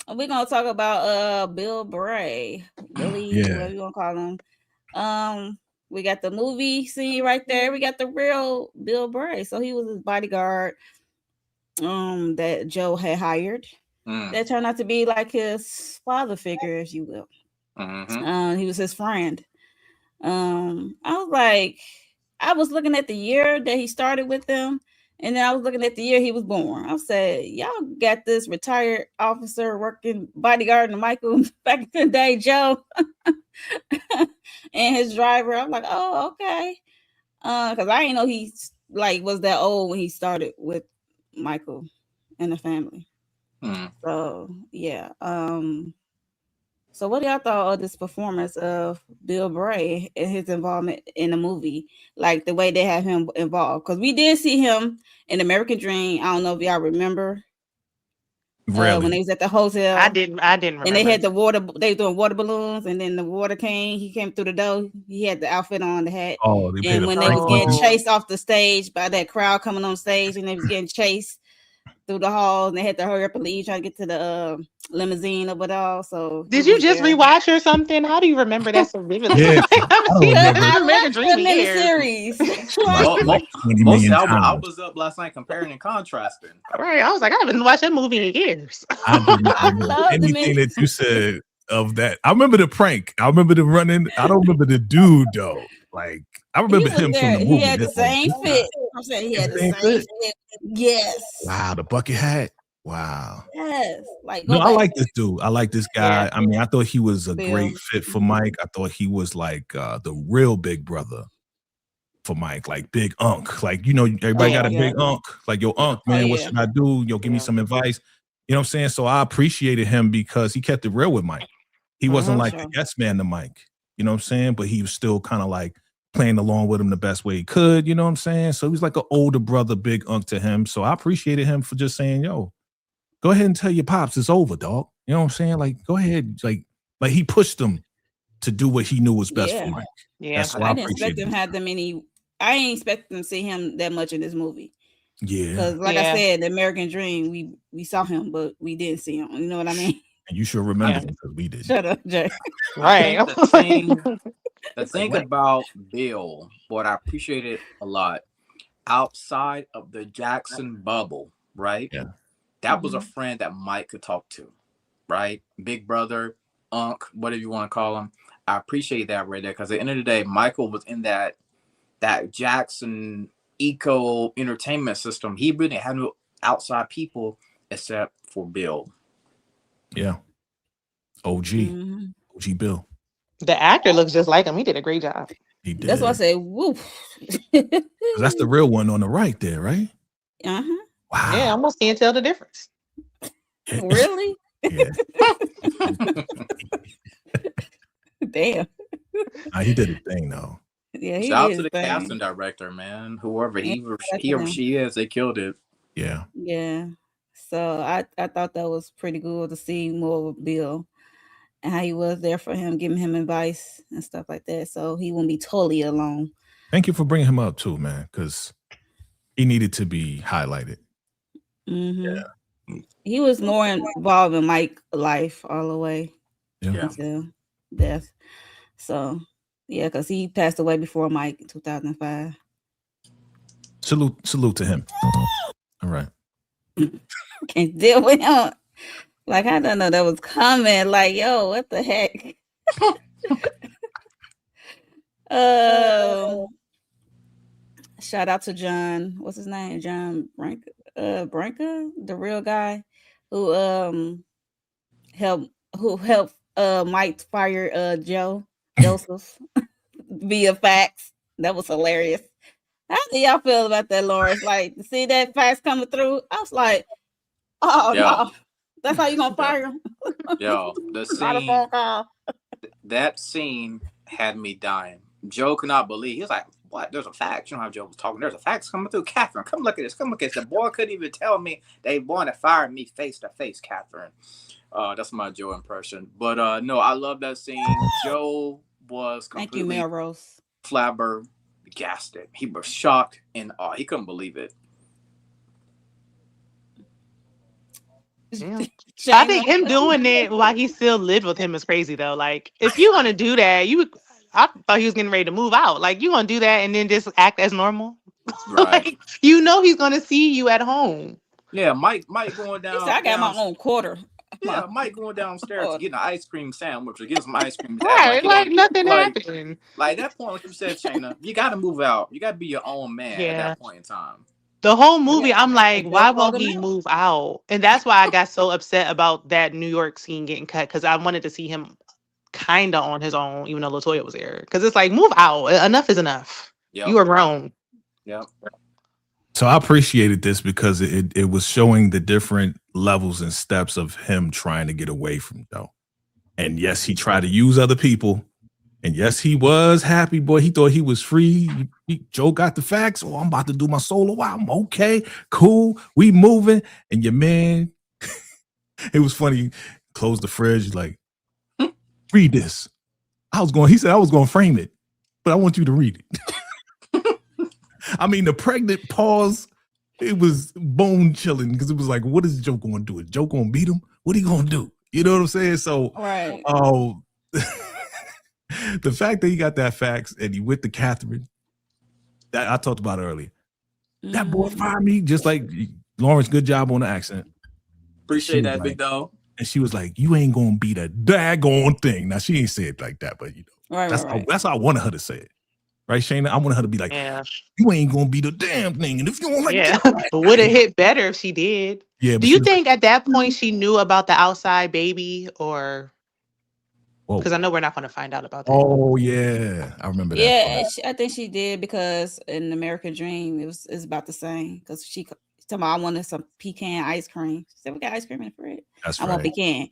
we're gonna talk about Bill Bray, Billy, whatever you wanna call him. We got the movie scene right there. We got the real Bill Bray. So he was his bodyguard that Joe had hired. That turned out to be like his father figure, if you will. He was his friend. I was looking at the year that he started with them, and then I was looking at the year he was born. I said, y'all got this retired officer working bodyguard to Michael back in the day, Joe, and his driver. I'm like, oh, okay. Because I didn't know he was that old when he started with Michael and the family. So yeah. So what do y'all thought of this performance of Bill Bray and his involvement in the movie? Like the way they have him involved. Because we did see him in American Dream. I don't know if y'all remember. Really? When they was at the hotel. I didn't remember. And they had the water, they were doing water balloons, and then the water came, he came through the door. He had the outfit on, the hat. Oh, and when they was getting chased off the stage by that crowd coming on stage, and they was getting chased through the halls, and they had to hurry up and leave, trying to get to the limousine of it all. So did you just rewatch or something? How do you remember that so vividly? Yeah, I watched the miniseries. I was up last night comparing and contrasting. Right, I was like, I haven't watched that movie in years. I love anything that you said of that. I remember the prank. I remember the running. I don't remember the dude though. Like I remember him from the movie. He had the same fit. I'm saying he had the same fit. Yes. Wow, the bucket hat. Wow. Yes. I like this dude. I like this guy. Yeah. I mean, I thought he was a great fit for Mike. I thought he was like the real big brother for Mike, like big unk. Like, everybody got a big unk. Like, yo, unk, man, what should I do? Yo, give me some advice. You know what I'm saying? So I appreciated him because he kept it real with Mike. He wasn't like the yes man to Mike. You know what I'm saying? But he was still kind of like playing along with him the best way he could. You know what I'm saying? So he was like an older brother, big unk to him. So I appreciated him for just saying, yo, go ahead and tell your pops it's over, dog. You know what I'm saying? Like, go ahead. Like he pushed him to do what he knew was best for Mike. Yeah. I didn't expect him to have that many. I ain't expect them to see him that much in this movie. Yeah. Because I said, the American Dream, we saw him, but we didn't see him. You know what I mean? And you should remember him because we did. Shut up, Jay. Right. The thing about Bill, what I appreciated a lot, outside of the Jackson bubble, right? Yeah. That was a friend that Mike could talk to, right? Big brother, unk, whatever you want to call him. I appreciate that right there because at the end of the day, Michael was in that Jackson eco entertainment system. He really had no outside people except for Bill. Yeah. OG. Mm-hmm. OG Bill. The actor looks just like him. He did a great job. He did. That's why I say, woo. That's the real one on the right there, right? Uh-huh. Wow. Yeah, I almost can't tell the difference. Really? Damn. He did his thing though. Yeah, shout out to the casting director, man. Whoever he or she is, they killed it. Yeah. Yeah. So I thought that was pretty cool to see more of Bill and how he was there for him, giving him advice and stuff like that. So he won't be totally alone. Thank you for bringing him up too, man, because he needed to be highlighted. Mm-hmm. Yeah. He was more involved in Mike's life all the way until death. So, yeah, because he passed away before Mike in 2005. Salute to him. All right. Can't deal with him. Like, I don't know that was coming. Like, yo, what the heck? Shout out to John. What's his name? John Branca, the real guy who helped Mike fire Joseph via fax. That was hilarious. How do y'all feel about that, Lawrence? Like, to see that fax coming through, I was like, oh no, that's how you gonna fire him? Yo, the scene, that scene had me dying. Joe could not believe. He was like, what? There's a fax. You know how Joe was talking. There's a fax coming through. Catherine, come look at this. Come look at this. The boy couldn't even tell me they want to fire me face to face, Catherine. That's my Joe impression. But no, I love that scene. Joe was completely Thank you, Melrose. flabbergasted. He was shocked and awe. He couldn't believe it. Yeah. I Shayna. think him doing it while he still lived with him is crazy though. Like, if you want to do that, I thought he was getting ready to move out. Like, you want to do that and then just act as normal? Right. Like, you know he's gonna see you at home. Yeah, Mike going He said, I got my own quarter. Yeah, Mike going downstairs to quarter. get an ice cream sandwich or get some ice cream. Act like Right, he like don't nothing like happened. like that point. Like you said, Shayna, you got to move out. You got to be your own man at Yeah. that point in time. The whole movie, Yeah. I'm like, And Joe why called won't him he out. move out? And that's why I got so upset about that New York scene getting cut because I wanted to see him kind of on his own, even though Latoya was there. Because it's like, move out. Enough is enough. Yep. You are grown. Yep. So I appreciated this because it was showing the different levels and steps of him trying to get away from Joe. And yes, he tried to use other people. And yes, he was happy, boy. He thought he was free. Joe got the facts. Oh, I'm about to do my solo album. Okay, cool. We moving. And your man, it was funny. Closed the fridge, like, read this. He said I was going to frame it, but I want you to read it. I mean, the pregnant pause, it was bone chilling because it was like, what is Joe going to do? Is Joe going to beat him? What are he going to do? You know what I'm saying? So, Right. the fact that he got that fax and he went to Catherine, that I talked about earlier. That boy fired me, just like Lawrence. Good job on the accent. Appreciate that, big dog. And she was like, "You ain't gonna be the daggone thing." Now she ain't say it like that, but you know, Right, that's how I wanted her to say it, right, Shayna? I wanted her to be like, Yeah. "You ain't gonna be the damn thing," and if you don't like, that, Would have hit better if she did. Yeah. Do you think at that point she knew about the outside baby, or because I know we're not going to find out about that? Oh yeah, I remember that. Yeah, I think she did because in American Dream it's about the same because she told me I wanted some pecan ice cream. She said we got ice cream in the fridge. That's I want right. pecan,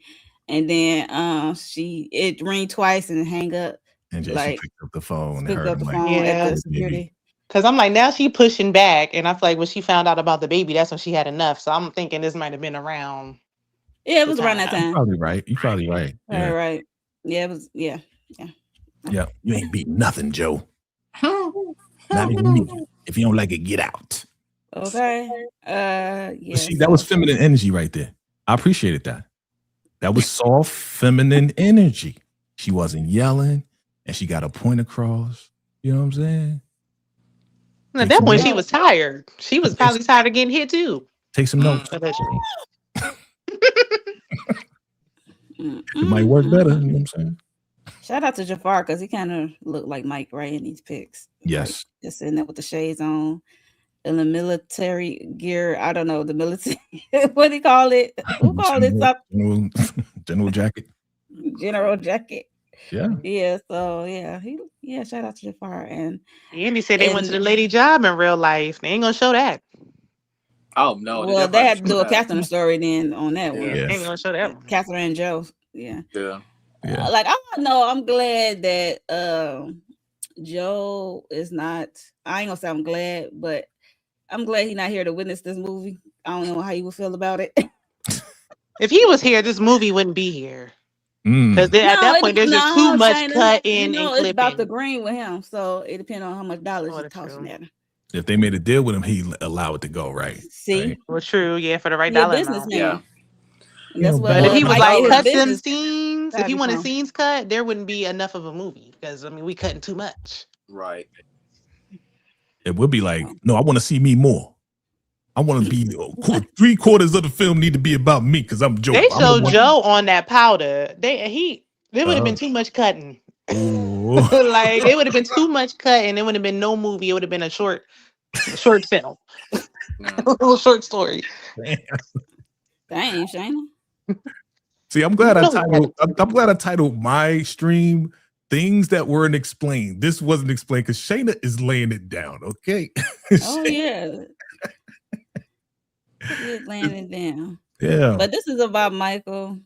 and then it rang twice and hang up. And just like she picked up the phone. Picked up the phone at the security. Because I'm like, now she pushing back, and I feel like when she found out about the baby, that's when she had enough. So I'm thinking this might have been around. Yeah, it was around that time. You're probably right. You're probably right. Yeah. Right. Yeah, it was. Yeah. Yeah. You ain't beat nothing, Joe. Not even me. If you don't like it, get out. Okay. Yeah. See, that was feminine energy right there. I appreciated that. That was soft, feminine energy. She wasn't yelling, and she got a point across. You know what I'm saying? At that point, she was tired. She was probably tired of getting hit too. Take some notes. It might work better. You know what I'm saying? Shout out to Jaafar because he kind of looked like Mike, right, in these pics. Yes. Like, just sitting there with the shades on. In the military gear, I don't know the military. What do you call it? Who called it something? General jacket. General jacket. Yeah. Yeah. So yeah. Shout out to Jaafar and Andy said they went to the lady job in real life. They ain't gonna show that. Oh no! Well, they had to do a Catherine story then on that one. Yeah, ain't gonna show that one. Catherine and Joe. Yeah. Yeah. Like I don't know. I'm glad that Joe is not. I ain't gonna say I'm glad, but I'm glad he's not here to witness this movie. I don't know how you would feel about it. If he was here, this movie wouldn't be here. Because at that point, there's just too much cutting and clipping. It's about the green with him, so it depends on how much dollars you're tossing at him. If they made a deal with him, he'd allow it to go, right? See? Right? Well, true. Yeah, for the right dollar amount. Yeah. That's what, but if he was like, cut them scenes, if he wanted scenes cut, there wouldn't be enough of a movie. Because, I mean, we cutting too much. Right. It would be like, no, I want to see me more. I want to be 3/4 of the film need to be about me because I'm Joe. They showed Joe on that powder. There would have been too much cutting. Like it would have been too much cutting. It would have been no movie. It would have been a short film, a little short story. Dang, Shayna. See, I'm glad I titled my stream "Things That Weren't Explained." This wasn't explained because Shayna is laying it down. Okay. Oh yeah. He's laying it down. Yeah. But this is about Michael.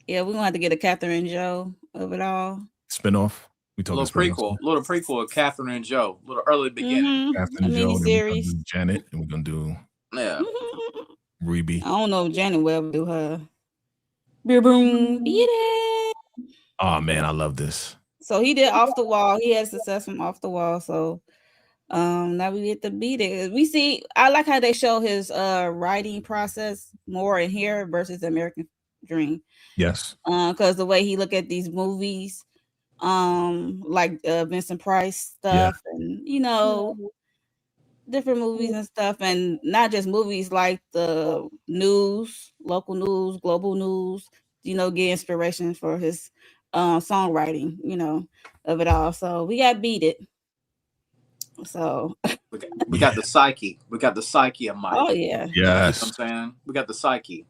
Yeah, we're gonna have to get a Catherine and Joe of it all. Spinoff. We talking little prequel of Catherine and Joe, little early beginning. Catherine and Joe, series. Janet, and we're gonna do Ruby. I don't know if Janet will ever do her. Beer boom, beat it. Oh man, I love this. So he did Off the Wall. He had success from Off the Wall. So Now we get to beat it. We see. I like how they show his writing process more in here versus American Dream. Yes. Because the way he look at these movies, like Vincent Price Yeah. stuff, and different movies and stuff, and not just movies, like the news, local news, global news. Get inspiration for his songwriting. Of it all. So we got beat it. So we got the psyche. We got the psyche of Mike. oh yeah. You know what Yes. I'm saying? We got the psyche.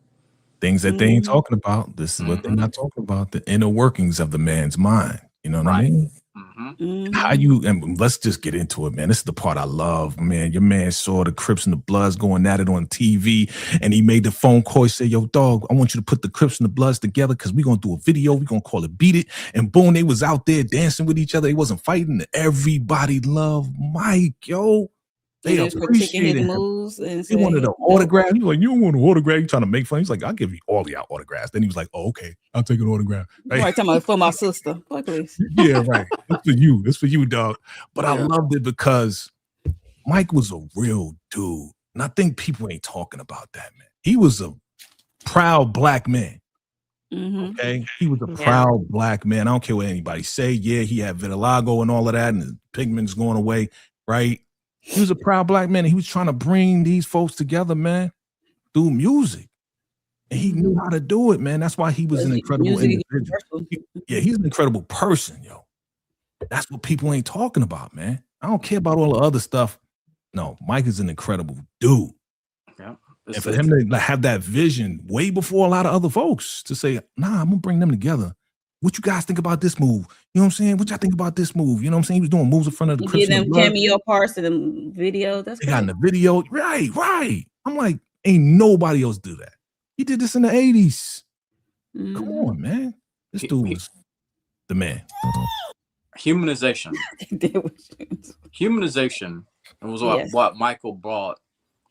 Things that they ain't Mhm. talking about. This is what they're not talking about. The inner workings of the man's mind. You know what I Right. mean? Mm-hmm. How you, and let's just get into it, man. This is the part I love, man. Your man saw the Crips and the Bloods going at it on TV, and he made the phone call. He said, yo, dog, I want you to put the Crips and the Bloods together because we're going to do a video. We're going to call it Beat It. And boom, they was out there dancing with each other. They wasn't fighting. Everybody loved Mike, yo. They was critiquing his appreciated him. moves and He wanted an dope. autograph. He was like, you don't want an autograph. You trying to make fun? He's like, I'll give you all the autographs. Then he was like, oh, okay, I'll take an autograph. Right, talking about for my sister. Boy, please. Yeah, right. It's for you. It's for you, dog. But I Yeah. loved it because Mike was a real dude. And I think people ain't talking about that, man. He was a proud black man. Mhm. Okay. He was a proud black man. I don't care what anybody say. Yeah, he had vitiligo and all of that, and his pigment's going away, right? He was a proud black man, and he was trying to bring these folks together, man, through music. And he knew how to do it, man. That's why he was an incredible Music individual. Yeah, he's an incredible person, yo. That's what people ain't talking about, man. I don't care about all the other stuff. No, Mike is an incredible dude. Yeah. And for him to have that vision way before a lot of other folks to say, nah, I'm gonna bring them together. What you guys think about this move? You know what I'm saying? What y'all think about this move? You know what I'm saying? He was doing moves in front of the Crips. Get them cameo parts in the video. That's they got in the video. Right. I'm like, ain't nobody else do that. He did this in the 80s. Come on, man. This dude was the man. Humanization. Humanization was what Michael brought,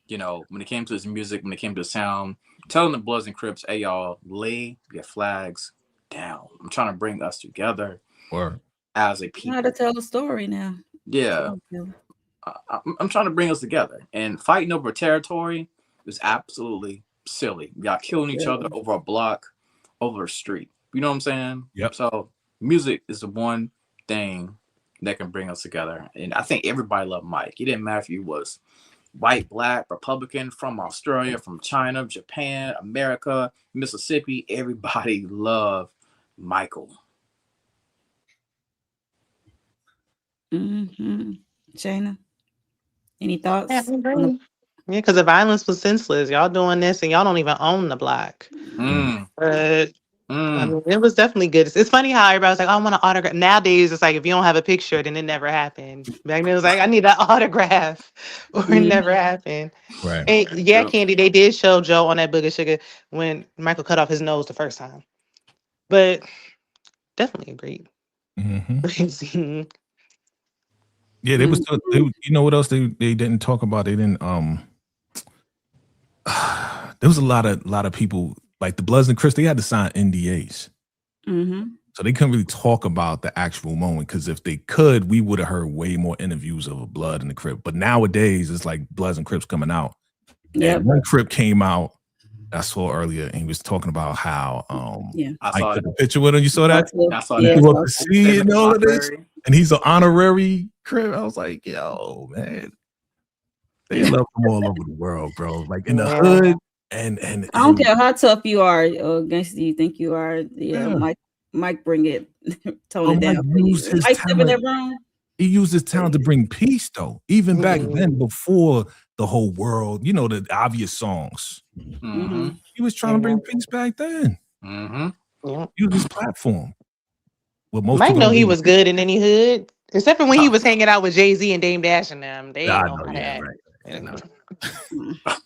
when it came to his music, when it came to sound, telling the Bloods and Crips, hey, y'all, lay your flags down. I'm trying to bring us together as a people. How to tell a story now. Yeah. I'm trying to bring us together. And fighting over territory is absolutely silly. Y'all killing each other over a block, over a street. You know what I'm saying? Yep. So music is the one thing that can bring us together. And I think everybody loved Mike. It didn't matter if you was white, black, Republican, from Australia, from China, Japan, America, Mississippi. Everybody loved Michael. Shayna, any thoughts? Yeah, because the violence was senseless. Y'all doing this and y'all don't even own the block. But I mean, it was definitely good. It's funny how everybody was like, oh, I want an autograph. Nowadays, it's like, if you don't have a picture, then it never happened. Back then, it was like, I need an autograph, or it never happened. Right. And Candy, they did show Joe on that Booger Sugar when Michael cut off his nose the first time. But definitely agreed. Yeah, they was. You know what else they didn't talk about? They didn't. There was a lot of people like the Bloods and Crips. They had to sign NDAs, so they couldn't really talk about the actual moment. Because if they could, we would have heard way more interviews of a Blood and the Crip. But nowadays, it's like Bloods and Crips coming out. Yeah, one Crip came out. I saw earlier, and he was talking about how I saw a picture with him. You saw that? I saw that. See and all of this, and he's an honorary Crip. I was like, yo, man, they love him all over the world, bro. Like in the hood, and I don't care how tough you are or against you think you are. Mike, bring it, tone it down. He used his talent to bring peace, though. Even back then, before the whole world, the obvious songs. He was trying to bring peace back then. Use his platform. Well, Mike know he was good in any hood, except for when he was hanging out with Jay-Z and Dame Dash and them. They know that. Right.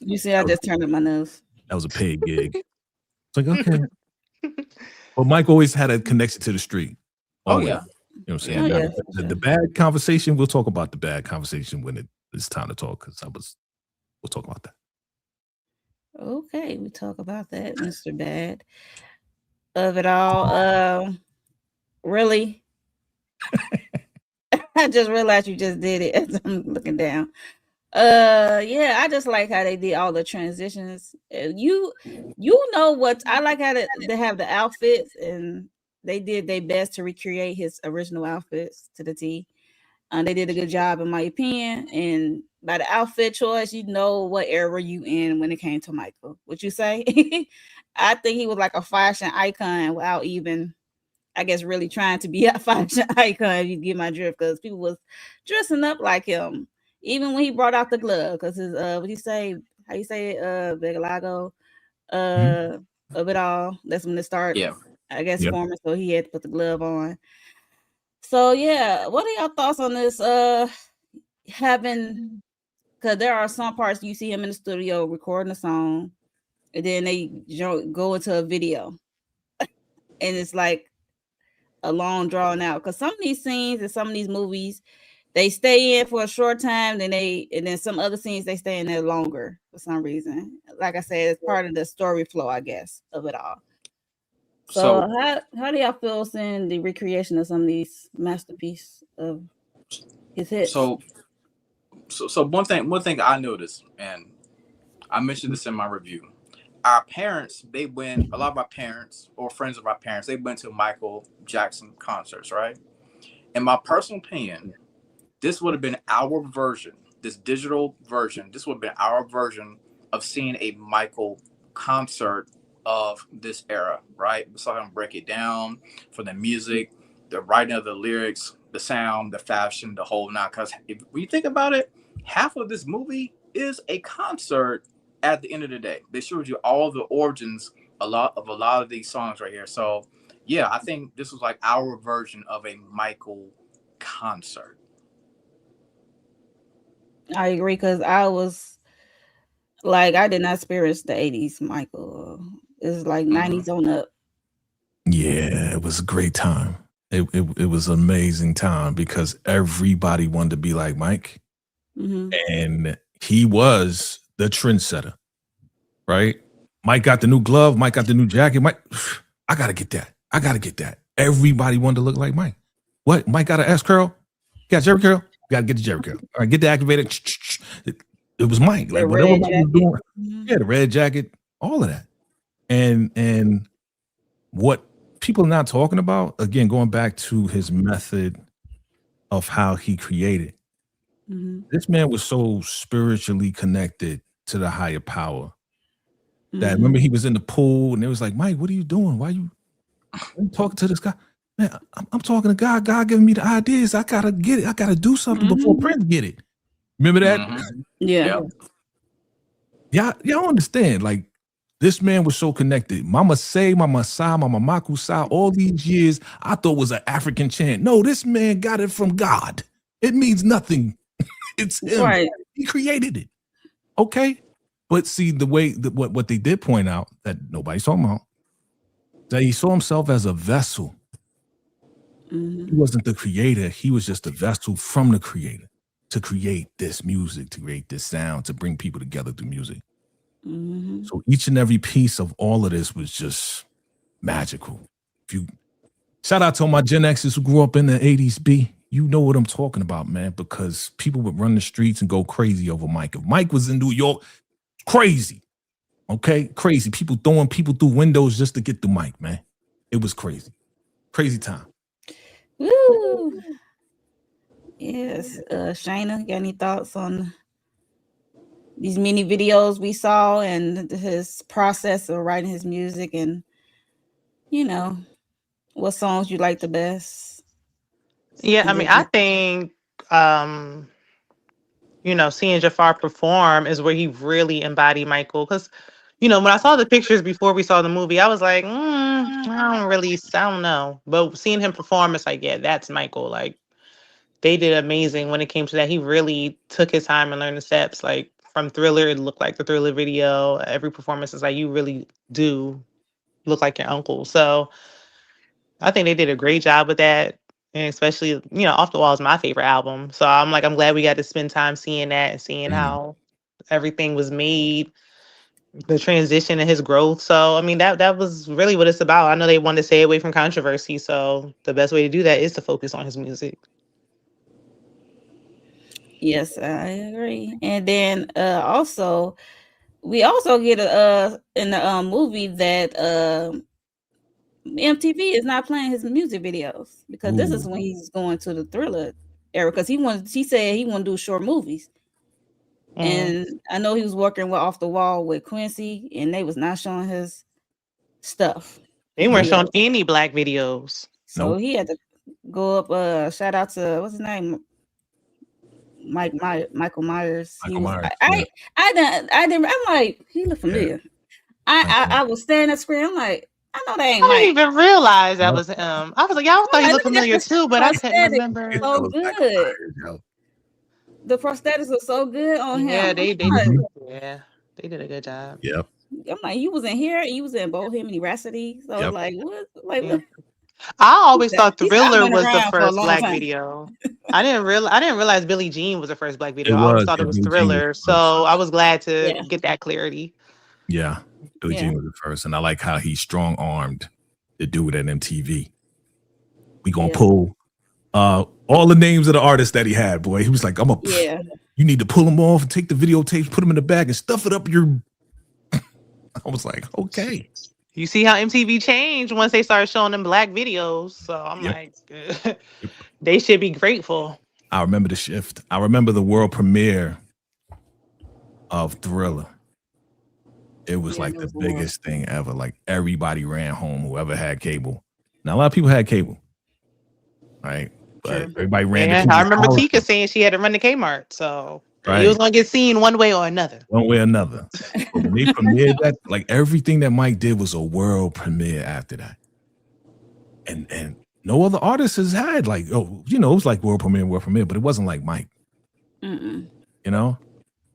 You see, I just turned up my nose. That was a paid gig. It's like, okay. But Mike always had a connection to the street. Always. You know what I'm saying? The bad conversation, we'll talk about the bad conversation when it's time to talk, because we'll talk about that. Okay, we talk about that, Mr. Bad. Of it all. Really? I just realized you just did it as I'm looking down. Yeah, I just like how they did all the transitions. You know what I like how they have the outfits and they did their best to recreate his original outfits to the T. They did a good job in my opinion. And by the outfit choice, you know what era you in when it came to Michael. Would you say? I think he was like a fashion icon without even I guess really trying to be a fashion icon, if you get my drift, because people was dressing up like him. Even when he brought out the glove, because his what you say, how you say it, Vegalago, Mhm. uh of it all. That's when it start, Yeah. I guess, Yep. forming. So he had to put the glove on. So yeah, what are y'all thoughts on this? Having because there are some parts you see him in the studio recording a song, and then they go into a video, and it's like a long drawn out. Because some of these scenes and some of these movies, they stay in for a short time, and then some other scenes they stay in there longer for some reason. Like I said, it's part of the story flow, I guess, of it all. So So how do y'all feel seeing the recreation of some of these masterpieces of his hits? so so one thing I noticed, and I mentioned this in my review. Our parents, they went. A lot of our parents or friends of our parents, they went to Michael Jackson concerts, right? In my personal opinion, this would have been our version, this digital version. This would have been our version of seeing a Michael concert of this era, right? We saw him break it down for the music, the writing of the lyrics, the sound, the fashion, the whole nine. Because if we think about it, half of this movie is a concert. At the end of the day, they showed you all the origins, a lot of these songs right here. So, yeah, I think this was like our version of a Michael concert. I agree because I was like I did not experience the '80s, Michael. It's like Hmm. '90s on up. Yeah, it was a great time. It was an amazing time because everybody wanted to be like Mike, Hmm. and he was the trendsetter, right? Mike got the new glove. Mike got the new jacket. Mike, I gotta get that. I gotta get that. Everybody wanted to look like Mike. What? Mike got an S curl? Got Jerry curl? Got to get the Jerry curl. All right, get the activated. It was Mike. The Like whatever red Mike was jacket. doing. Mhm. Yeah, the red jacket, all of that. And what people are not talking about, again, going back to his method of how he created, Mhm. this man was so spiritually connected to the higher power that remember Mhm. he was in the pool and it was like, Mike, what are you doing? Why you talking to this guy? Man, I'm talking to God. God giving me the ideas. I gotta get it. I gotta do something before Mhm. Prince get it. Remember that? Hmm. Yeah. Yep. Y'all understand? Like this man was so connected. Mama Say, Mama Sa, Mama Makusa, all these years, I thought was an African chant. No, this man got it from God. It means nothing. It's him. Right. He created it. Okay. But see, the way that what they did point out that nobody's talking about, that he saw himself as a vessel. He Mhm. wasn't the creator. He was just a vessel from the creator to create this music, to create this sound, to bring people together through music. Mhm. So each and every piece of all of this was just magical. If you shout out to all my Gen Xers who grew up in the 80s, B, you know what I'm talking about, man, because people would run the streets and go crazy over Mike. If Mike was in New York, crazy. Okay, crazy. People throwing people through windows just to get the mic, man. It was crazy. Crazy time. Woo. Yes. Shayna, got any thoughts on these mini videos we saw and his process of writing his music and you know what songs you like the best? Yeah, I And mean, did I you? think um, seeing Jafar perform is where he really embodied Michael. Because, when I saw the pictures before we saw the movie, I was like, I don't know. But seeing him perform, it's like, yeah, that's Michael. Like, they did amazing when it came to that. He really took his time and learned the steps. Like, from Thriller, it looked like the Thriller video. Every performance is like, you really do look like your uncle. So I think they did a great job with that. And especially, Off the Wall is my favorite album. So I'm glad we got to spend time seeing that and seeing Mhm. how everything was made, the transition and his growth. So I mean that was really what it's about. I know they wanted to stay away from controversy. So the best way to do that is to focus on his music. Yes, I agree. And then also we also get a in the movie that MTV is not playing his music videos because this is Ooh. when he's going to the Thriller era because he said he want to do short movies. Mm. And I know he was working with Off the Wall with Quincy, and they was not showing his stuff, They his weren't Nope. showing videos. any black videos. So Nope. he had to go up. Shout out to what's his name, Michael Myers. He Michael was. Myers. Yeah. I didn't. I'm like, he looked Yeah. familiar. Michael. I was staring at the screen. I'm like, I know that ain't I didn't Mike. even realize that Yep. was him. I was like, y'all thought I'm he like, looked look at familiar this too, but I couldn't prosthetic, That remember. so was Michael good. Myers, yo. The prosthetics were so good on Yeah, him. they Like, Mhm. yeah, they did a good job. Yep. I'm like, you was in here, you was in Bohemian Rhapsody. So Yep. like, what? Like, Yeah. what? I always thought He said, I've Thriller been was the around for a first long black time. video. I didn't realize Billie Jean was the first black It video. I always was. thought Yeah, it was Billie Jean was Thriller. the first. So I was glad to Yeah, get that clarity. Yeah. Billie yeah, Jean was the first. And I like how he strong armed the dude at MTV. We gonna yeah, pull all the names of the artists that he had, boy. He was like, yeah. you need to pull them off and take the videotapes, put them in the bag, and stuff it up your. I was like, okay. You see how MTV changed once they started showing them black videos. So I'm Yep. like, Yep. they should be grateful. I remember the shift. I remember the world premiere of Thriller. It was Yeah, like it the was wild. biggest thing ever. Like everybody ran home, whoever had cable. Now a lot of people had cable, right? But True. everybody ran to Yeah, I people's remember house, Tika saying she had to run to Kmart. So it was right? going to get seen one way or another. One way or another. But when they premiered that, like everything that Mike did was a world premiere after that. And no other artist has had like, oh, you know, it was like world premiere, but it wasn't like Mike, Mm-mm. you know?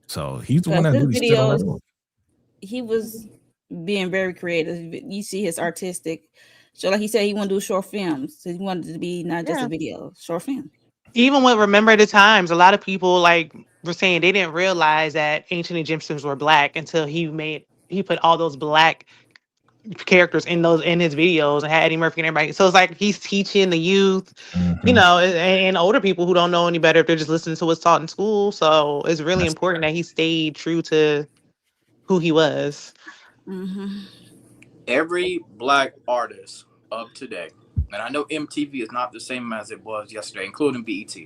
So he's the one Because that his really stood on that videos, oath. he was being very creative. You see his artistic. So like he said, he wanted to do short films. So he wanted it to be not just Yeah. a video, short film. Even with Remember the Times, a lot of people like were saying they didn't realize that ancient Egyptians were black until he put all those black characters in his videos and had Eddie Murphy and everybody. So it's like he's teaching the youth, you Mhm. know, and older people who don't know any better if they're just listening to what's taught in school. So it's really That's important that he stayed true to who he was. Mm-hmm. Every black artist of today, and I know MTV is not the same as it was yesterday, including BET,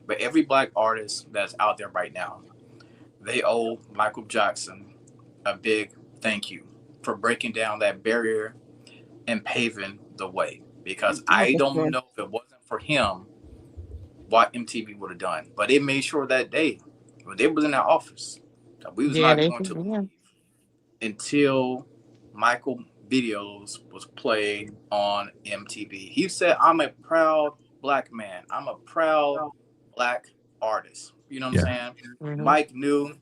but every black artist that's out there right now, they owe Michael Jackson a big thank you for breaking down that barrier and paving the way. Because Oh, I for don't sure. know if it wasn't for him, what MTV would have done. But it made sure that day when they was in that office that we was Yeah, not they going to yeah. leave until Michael videos was played on MTV. He said, I'm a proud black man. I'm a proud black artist. You know what I'm yeah. saying? Mhm. Mike knew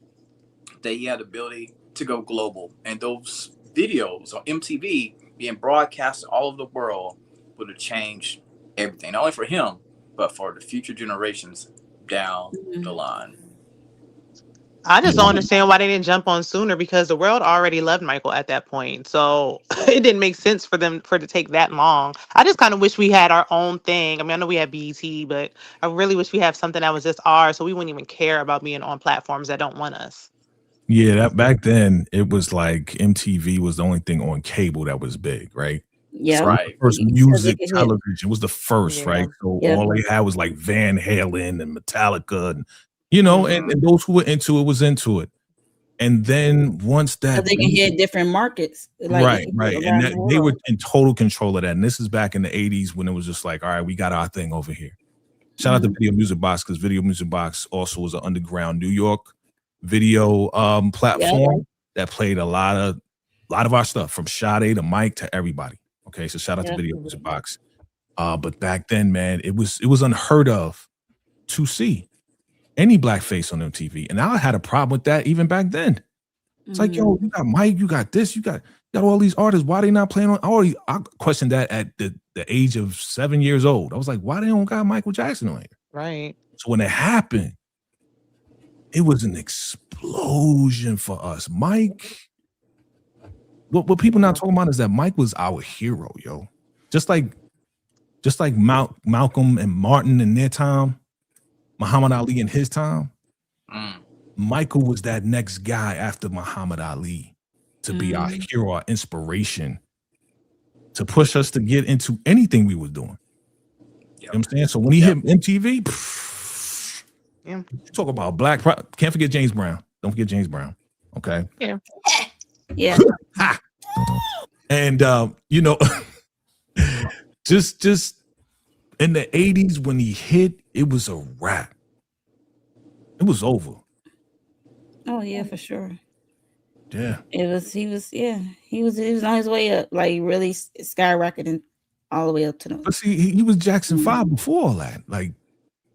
that he had the ability to go global. And those videos on MTV being broadcast all over the world would have changed everything. Not only for him, but for the future generations down the line. I just Yeah. don't understand why they didn't jump on sooner because the world already loved Michael at that point. So it didn't make sense for it to take that long. I just kind of wish we had our own thing. I mean, I know we have BET, but I really wish we had something that was just ours so we wouldn't even care about being on platforms that don't want us. Yeah, that back then it was like MTV was the only thing on cable that was big, right? Yeah. So it was the Right. first Because they music could hit. television. It was the first, Yeah. right? So Yeah. all they had was like Van Halen and Metallica, and you know, and those who were into it was into it. And then once Because that they can hit different markets. Like it right, can right, hit and around that, the they were world. in total control of that. And this is back in the '80s when it was just like, all right, we got our thing over here. Shout out to Mhm. Video Music Box because Video Music Box also was an underground New York video Yeah. platform that played a lot of our stuff from Sade to Mike to everybody. Okay, so shout out to Yeah. Video Music Box. But back then, man, it was unheard of to see any black face on MTV, and I had a problem with that even back then. It's like, yo, Mhm. you got Mike, you got this, you got all these artists. Why they not playing on? I questioned that at the age of 7 years old. I was like, why they don't got Michael Jackson on here? Right. So when it happened, it was an explosion for us. Mike, what people not talking about is that Mike was our hero, yo. Just like Malcolm and Martin in their time, Muhammad Ali in his time. Michael was that next guy after Muhammad Ali to be our hero, our inspiration, to push us to get into anything we were doing. You know what I'm saying? So when he hit MTV, talk about black pride. Can't forget James Brown. Don't forget James Brown. Okay. Yeah. Yeah. And you know, just in the 80s when he hit, it was a wrap. It was over. Oh yeah, for sure. Yeah. He was on his way up, like really skyrocketing all the way up to them. But see, he was Jackson 5 before all that. Like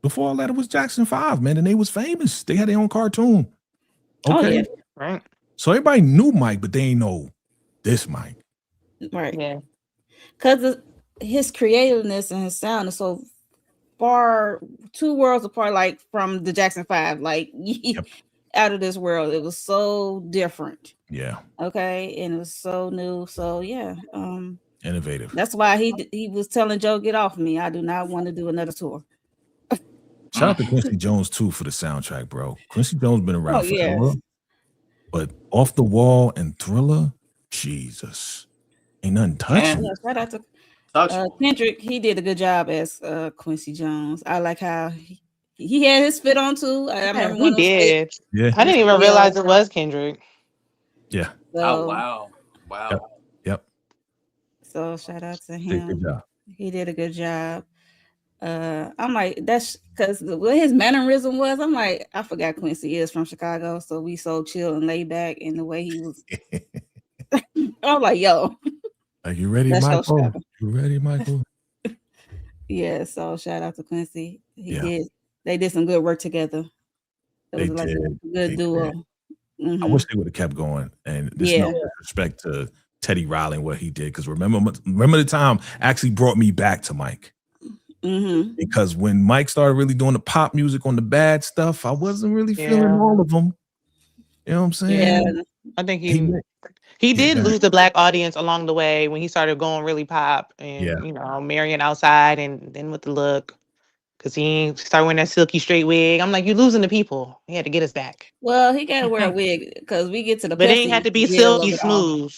before all that, it was Jackson 5, man, and they was famous. They had their own cartoon. Okay. Oh, yeah. Right. So everybody knew Mike, but they ain't know this Mike. Right. Yeah. Because his creativeness and his sound is so far, 2 worlds apart, like from the Jackson 5, like out of this world. It was so different. Yeah. Okay. And it was so new. So yeah. Innovative. That's why he was telling Joe, get off me. I do not want to do another tour. Shout out to Quincy Jones too for the soundtrack, bro. Quincy Jones been around forever. But Off the Wall and Thriller, Jesus. Ain't nothing touching. Yeah, shout out to Kendrick. He did a good job as Quincy Jones. I like how he had his fit on too. I remember he did. Yeah. I didn't even realize it was Kendrick. Yeah. So, wow. Yep. So shout out to Did a him. good job. He did a good job. I'm like, that's because what his mannerism was. I'm like, I forgot Quincy is from Chicago, so we so chill and laid back in the way he was. I'm like, yo. Are you ready, Michael? You ready, Michael? Yeah, so shout out to Quincy. They did some good work together. It was like a good duo. I wish they would have kept going. And there's no disrespect to Teddy Riley and what he did. Because remember the time actually brought me back to Mike. Mm-hmm. Because when Mike started really doing the pop music on the bad stuff, I wasn't really feeling all of them. You know what I'm saying? Yeah, I think he did lose the black audience along the way when he started going really pop and you know, Marion Outside and then with the look. Because he started wearing that silky straight wig. I'm like, you're losing the people. He had to get us back. Well, he got to wear a wig because we get to the but it ain't had to be silky smooth.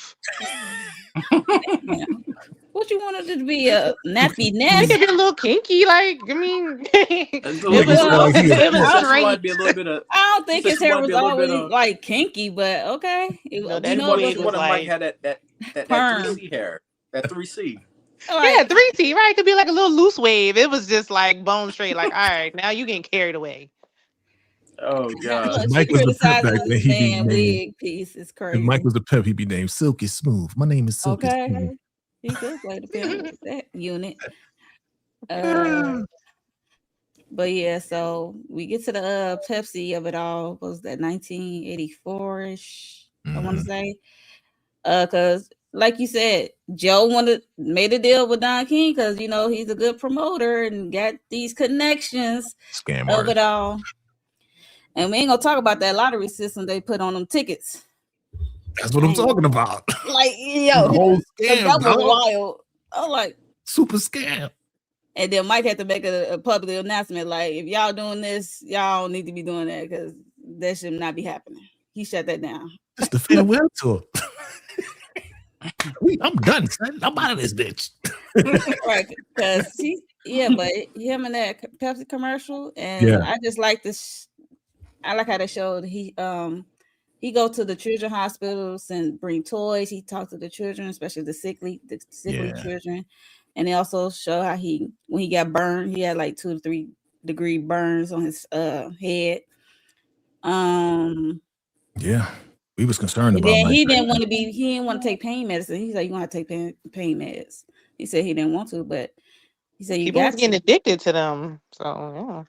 What you wanted it to be a nappy nest? It could be a little kinky, like I mean, it might be a little bit of. I don't think his hair was always like kinky, but okay. Mike had that 3C hair, that 3C. Yeah, 3T, right? It could be like a little loose wave. It was just like bone straight. Like, all right, now you getting carried away. Oh God! Mike was the pimp back then. He be wig piece is crazy. If Mike was the pimp, he'd be named Silky Smooth. My name is Silky Smooth. He could play the pimp that unit. But yeah, so we get to the Pepsi of it all. What was that 1984-ish? I want to say, because like you said, Joe made a deal with Don King because you know he's a good promoter and got these connections of it all. And we ain't gonna talk about that lottery system they put on them tickets. That's what I'm talking about. Like, yo, the whole scam, that was wild. I'm like, super scam. And then Mike had to make a public announcement like, if y'all doing this, y'all don't need to be doing that because that should not be happening. He shut that down. It's the farewell tour. I'm done, son. I'm out of this bitch. Right, because but him and that Pepsi commercial, and I just like this. I like how they showed he go to the children hospitals and bring toys. He talked to the children, especially the sickly children, and they also show how when he got burned, he had like 2 to 3 degree burns on his head. We was concerned about. He didn't want to take pain medicine. He's like, you gonna have to take pain meds. He said he didn't want to, but he said you got to. Getting addicted to them. So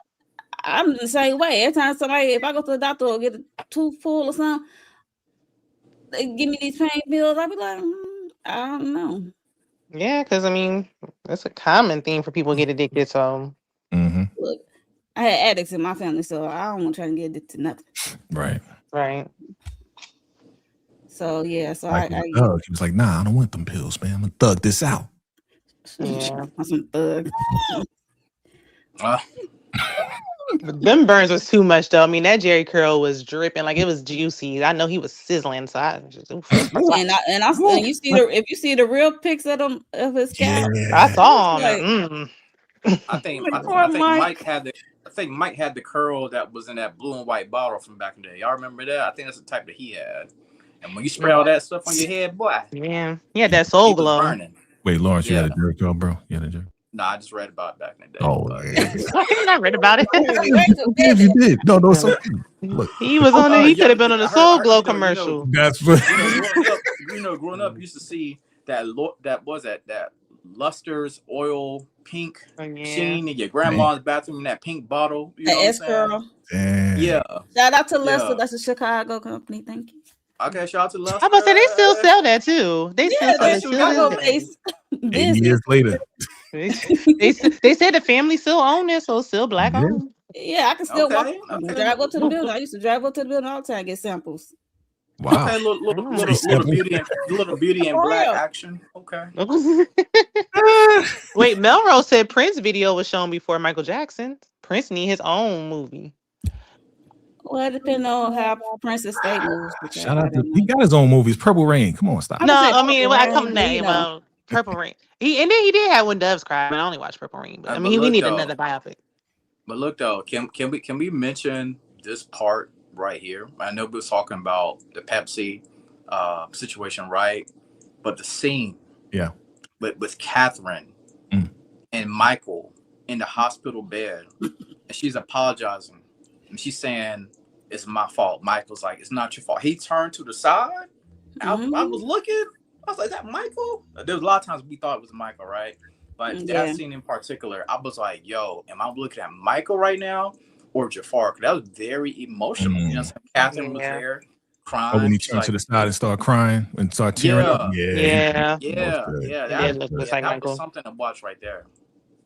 I'm the same way. Every time if I go to the doctor or get a tooth pulled or something, they give me these pain pills. I'll be like, I don't know. Yeah, because I mean, that's a common thing for people to get addicted. So look, I had addicts in my family, so I don't want to try to get addicted to nothing. Right. So yeah, so he was like, nah, I don't want them pills, man. I'm gonna thug this out. Yeah, I'm some thug. Them burns was too much though. I mean, that Jerry curl was dripping like it was juicy. I know he was sizzling, so I just and you see if you see the real pics of him of his scalp, I saw like, him. I think poor Mike had the curl that was in that blue and white bottle from back in the day. Y'all remember that? I think that's the type that he had. And when you spray all that stuff on your head, boy, Yeah, he had that soul glow. burning. Wait, Lawrence, you had a Jerry curl, bro? You had a Jerry? Nah, I just read about it back in the day. Oh, yeah. I read about it. Yeah, you did. No, it's okay. Look, He was on there. He could have been on the Soul Glow commercial. that's what. Growing up, you used to see that Luster's oil pink sheen in your grandma's bathroom in that pink bottle. You know the S curl. Yeah. Shout out to Luster. That's a Chicago company. Thank you. Okay, shout out to Luster. I'm about to say they still sell that too. They still sell they're it Chicago too. based. 8 years later. They said the family still own it, so it's still black owned. Yeah, I can still walk. Okay. Drive up to the building. I used to drive up to the building all the time and get samples. Wow. Okay, little beauty and black action. Okay. Wait, Melrose said Prince video was shown before Michael Jackson. Prince need his own movie. Well, depending on how Prince's state moves. Shout out to he got his own movies. Purple Rain. Come on, stop. No, I mean when I come to that about Purple Rain. He did have When Doves Cry. I mean, I only watched Purple Rain, but I mean we need another biopic. But look though, can we mention this part right here? I know we was talking about the Pepsi situation, right? But the scene, with Catherine and Michael in the hospital bed, and she's apologizing, and she's saying it's my fault. Michael's like, it's not your fault. He turned to the side. I was looking. I was like, is that Michael? There was a lot of times we thought it was Michael, right? But that scene in particular, I was like, yo, am I looking at Michael right now or Jaafar? Because that was very emotional. You know, Catherine was there crying. Oh, when he turned to the side and started crying and started tearing up. That was something to watch right there.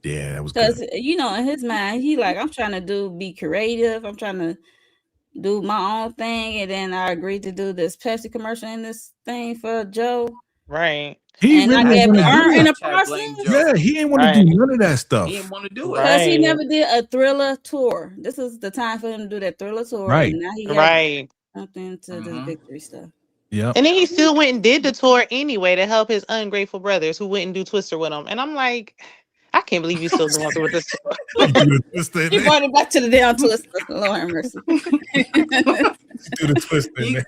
Yeah, that was because in his mind, he like, I'm trying to be creative. I'm trying to do my own thing, and then I agreed to do this Pepsi commercial and this thing for Joe. Right. He and really I gave Earn in the process. Yeah, he ain't want to do none of that stuff. He didn't want to do it because he never did a Thriller tour. This is the time for him to do that Thriller tour. Right. And now he has something to the victory stuff. Yeah. And then he still went and did the tour anyway to help his ungrateful brothers who wouldn't do Twister with him. And I'm like, I can't believe you still going through with this. He brought it back to the down Twister. Lord have mercy. Do the Twister.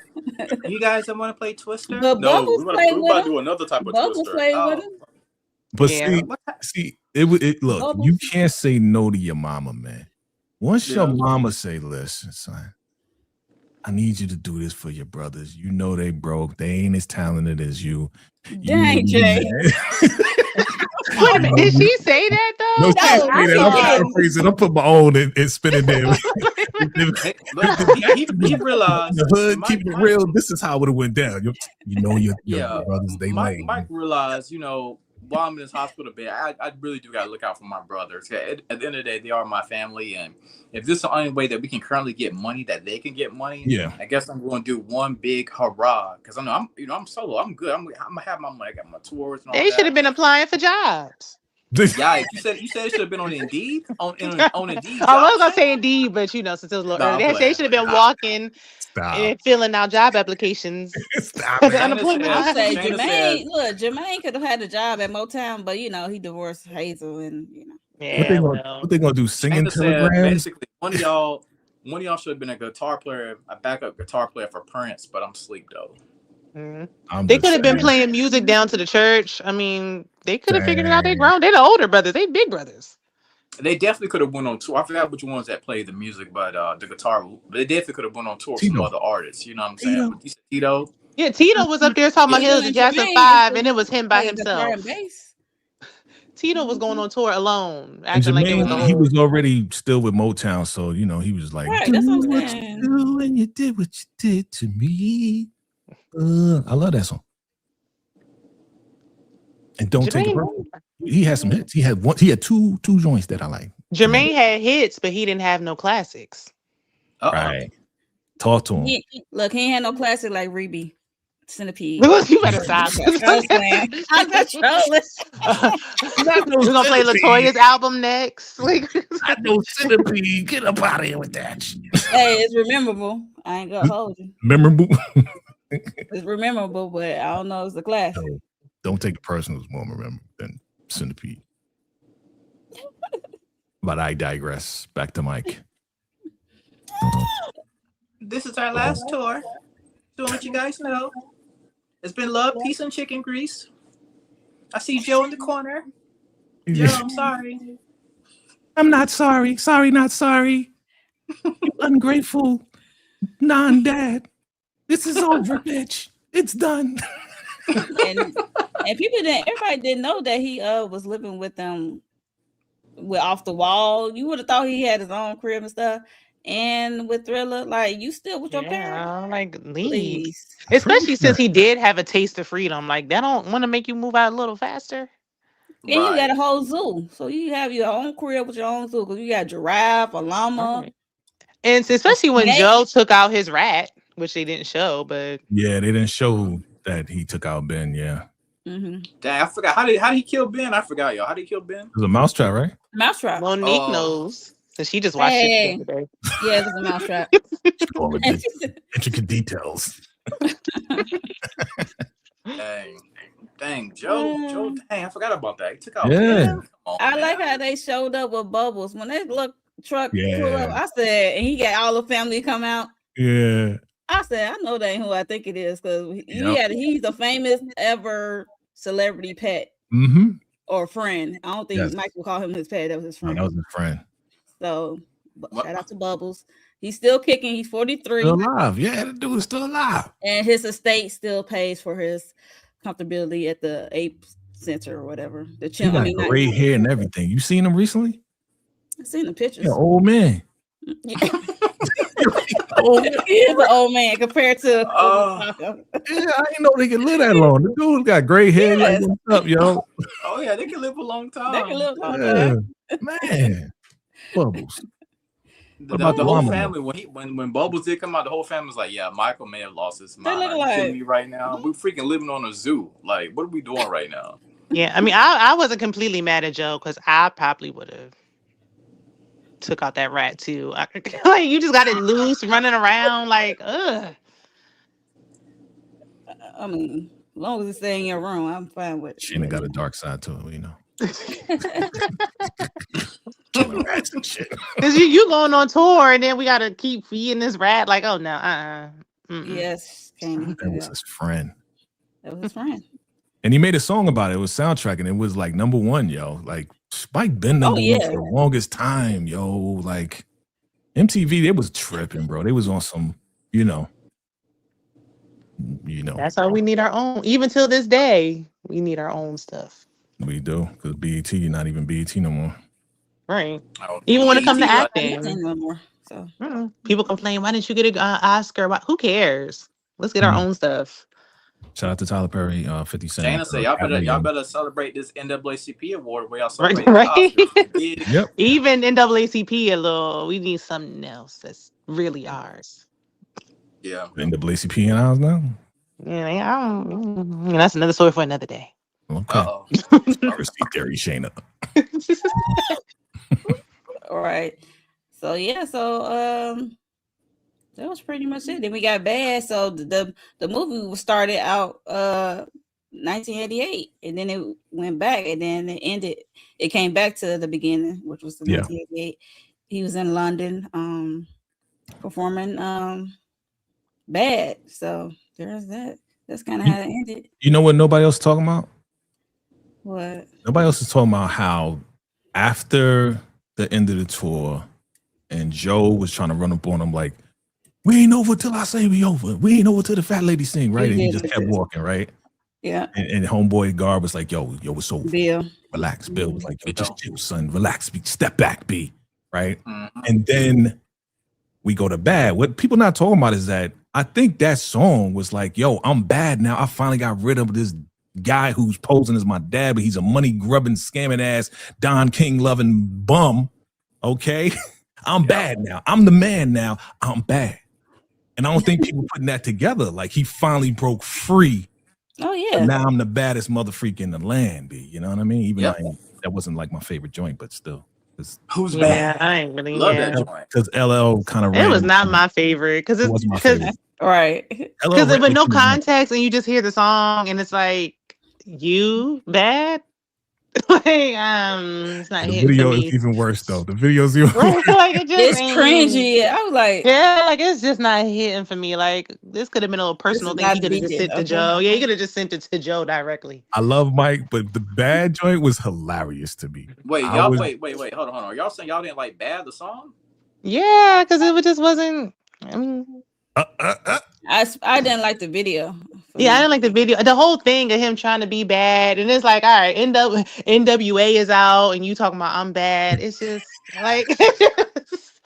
You guys don't want to play Twister? But no, we're about to do another type of Bubbles Twister. Played with him. But see, it look, Bubbles. you can't say no to your mama, man. Once your mama say, listen, son, I need you to do this for your brothers. You know they broke. They ain't as talented as you. Dang, Jay. Wait a minute, did she say that though? No, she didn't say that. I'm paraphrasing. I'm putting my own and spinning there. He realized the hood, keep it real. This is how it would have went down. You know your brothers. They lame. Mike realized, while I'm in this hospital bed, I really do got to look out for my brothers. At the end of the day, they are my family, and if this is the only way that we can currently get money, that they can get money, I guess I'm going to do one big hurrah. Because I know I'm solo. I'm good. I'm gonna have my money. I got my tours. And all they should have been applying for jobs. Yeah, you said it should have been on Indeed. On Indeed. I was gonna say Indeed, but since it was a little early, they should have been walking and filling out job applications. Unemployment. I say Jermaine could have had a job at Motown, but he divorced Hazel, and what they gonna do? Singing telegrams? Basically, one of y'all should have been a backup guitar player for Prince, but I'm asleep though. Mm-hmm. They could have been playing music down to the church. I mean, they could have figured it out. They grown. They're the older brothers. They big brothers. They definitely could have went on tour. I forgot which ones that played the music, but the guitar. But they definitely could have went on tour with some other artists. You know what I'm saying? You said Tito. Yeah, Tito was up there talking about Hills and Jackson 5, and it was him by himself. Tito was going on tour alone, acting like it was he was already still with Motown, so he was like, right, that's what I'm saying. And you did what you did to me. I love that song. And Don't Take a Breath. He had some hits. He had two joints that I like. Jermaine had hits, but he didn't have no classics. Right. Talk to him. Look, he ain't had no classic like Reby. Centipede. You better stop. I was playing. I'm not trolling. We're gonna play Latoya's album next. Like, I know Centipede. Get up out of here with that shit. Hey, it's memorable. I ain't gonna hold you. Memorable. It's memorable, but I don't know. It's a classic. No, don't take it personal. It's more memorable than Centipede. But I digress. Back to Mike. This is our last tour. So let you guys know. It's been love, peace, and chicken grease. I see Joe in the corner. Joe, I'm sorry. I'm not sorry. Sorry, not sorry. You ungrateful non-dad. This is over, bitch. It's done. And everybody didn't know that he was living with them with Off the Wall. You would have thought he had his own crib and stuff. And with Thriller, like, you still with your parents? Like, leave. Please. Especially since he did have a taste of freedom. Like, that don't want to make you move out a little faster. And you got a whole zoo. So you have your own crib with your own zoo because you got giraffe, a llama. Right. And especially when Joe took out his rat, which they didn't show, but yeah, they didn't show that he took out Ben. Yeah. Mm-hmm. Dang, I forgot. How did he kill Ben? I forgot, y'all. How did he kill Ben? It was a mousetrap, right? Mousetrap. Monique knows. So she just watched it today. Yeah, it was a mousetrap. All the intricate details. Dang, Joe, dang, I forgot about that. He took out. Yeah. I like how they showed up with Bubbles when that truck pulled up. I said, and he got all the family come out. Yeah. I said, I know that ain't who I think it is because he's the famous ever celebrity pet or friend. I don't think Mike would call him his pet. That was his friend. No, that was his friend. So shout out to Bubbles. He's still kicking. He's 43. Still alive. Yeah, the dude is still alive. And his estate still pays for his comfortability at the Ape Center or whatever. The He got gray hair and everything. You seen him recently? I've seen the pictures. Yeah, old man. He is an old man compared to. Yeah, I didn't know they could live that long. The dude got gray hair. Like, what's up, yo? Oh yeah, they can live a long time. They can live a long time. Man, Bubbles. The whole family when Bubbles did come out, the whole family was like, "Yeah, Michael may have lost his mind. Are you kidding me right now? We're freaking living on a zoo. Like, what are we doing right now?" Yeah, I mean, I wasn't completely mad at Joe because I probably would have took out that rat too. Like, you just got it loose, running around, like, ugh. I mean, as long as it's staying in your room, I'm fine with it. She ain't got a dark side to it, you know. Rats and shit. Cause you going on tour and then we gotta keep feeding this rat. Like, oh no, Yes, that was his friend. That was his friend. And he made a song about it. It was soundtrack, and it was like #1, yo. Like Spike been #1 for the longest time, yo. Like MTV, they was tripping, bro. They was on some, you know. That's why we need our own. Even till this day, we need our own stuff. We do, because BET, not even BET no more. Right. Even when it comes to acting, no more. So people complain, why didn't you get an Oscar? Who cares? Let's get our own stuff. Shout out to Tyler Perry, 50 Cent. Dana said, y'all better celebrate this NAACP award where y'all celebrate right. Yep. Even NAACP a little. We need something else that's really ours. Yeah. NAACP in ours now. Yeah, that's another story for another day. Okay. Conspiracy theory, Shayna. All right. So that was pretty much it. Then we got Bad. So the movie started out 1988, and then it went back, and then it ended. It came back to the beginning, which was 1988. He was in London, performing Bad. So there's that. That's kind of how it ended. You know what nobody else is talking about? What? Nobody else is talking about how after the end of the tour, and Joe was trying to run up on him like, "We ain't over till I say we over. We ain't over till the fat lady sing," right? And he just kept walking, right? Yeah. And homeboy Garb was like, yo, it's over. Bill. Relax. Bill was like, yo, just chill, son. Relax. Step back, B. Right? And then we go to Bad. What people not talking about is that I think that song was like, yo, I'm bad now. I finally got rid of this guy who's posing as my dad, but he's a money grubbing, scamming ass, Don King loving bum. Okay? I'm bad now. I'm the man now. I'm bad. And I don't think people putting that together. Like he finally broke free. Oh But yeah. now I'm the baddest mother freak in the land, B. You know what I mean? Even Yep. though that wasn't like my favorite joint, but still. Who's Yeah, bad? I ain't really. Love Yeah. that joint. Because LL kind of It was not my favorite because It it's wasn't my because favorite. Right. LL ran with me no through the night. context and you just hear the song and it's like you bad. Like it's not The hitting for video is me. even worse though. The video's even worse. Like it just It's ain't. cringy. I was like, Yeah, like it's just not hitting for me. Like this could have been a little this personal is thing. He not could have just beat it. sent to Okay. Joe. Yeah, he could have just sent it to Joe directly. I love Mike, but the bad joint was hilarious to me. Wait, I y'all. was- Wait. Hold on. Are y'all saying y'all didn't like Bad the song? Yeah, because it just wasn't. I mean, I didn't like the video. yeah, I didn't like the video. The whole thing of him trying to be bad, and it's like, all right, NWA is out, and you talking about I'm bad. It's just like,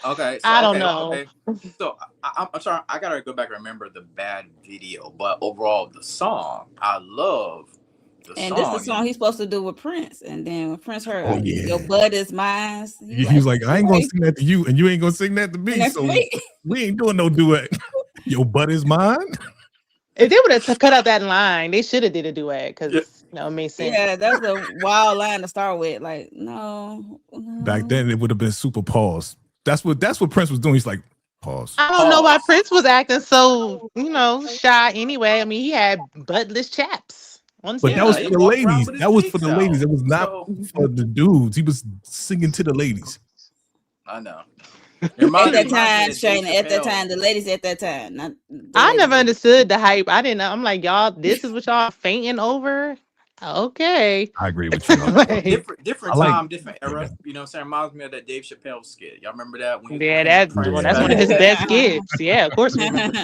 Okay. So, I don't okay. know. Okay. So I'm sorry. I gotta go back and remember the Bad video, but overall the song, I love the And song. this is the song he's supposed to do with Prince. And then when Prince heard, Oh, yeah. your bud is mine. He was like, I ain't gonna sing that to you, and you ain't gonna sing that to me. So we ain't doing no duet. Your butt is mine. If they would have cut out that line, they should have did a duet because it made sense. Yeah, that's a wild line to start with. Like, no. Back then, it would have been super pause. That's what Prince was doing. He's like, pause. I don't know why Prince was acting so, shy anyway. I mean, he had buttless chaps. But that was for the ladies. That was for the ladies. It was not for the dudes. He was singing to the ladies. I know. At that time, Shane, at that time, the ladies at that time. I never understood the hype. I didn't know. I'm like, y'all, this is what y'all fainting over? Okay. I agree with you. different time, different era. You know what I'm saying? Reminds me of that Dave Chappelle skit. Y'all remember that? That's one of his best skits. Yeah, of course we remember.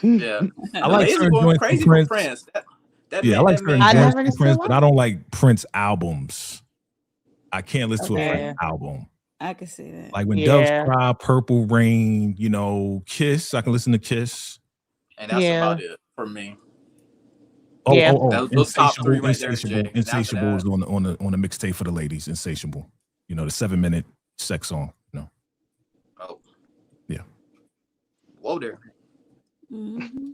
Yeah. I like certain joints crazy from for Prince. I like certain joints from Prince, but I don't like Prince albums. I can't listen to a Prince album. I can see that. Like when Doves Cry, Purple Rain, Kiss. I can listen to Kiss. And that's about it for me. Those top three right Insatiable. there, Insatiable is on the mixtape for the ladies. Insatiable. The 7-minute sex song. Oh. Yeah. Whoa there. Mm-hmm.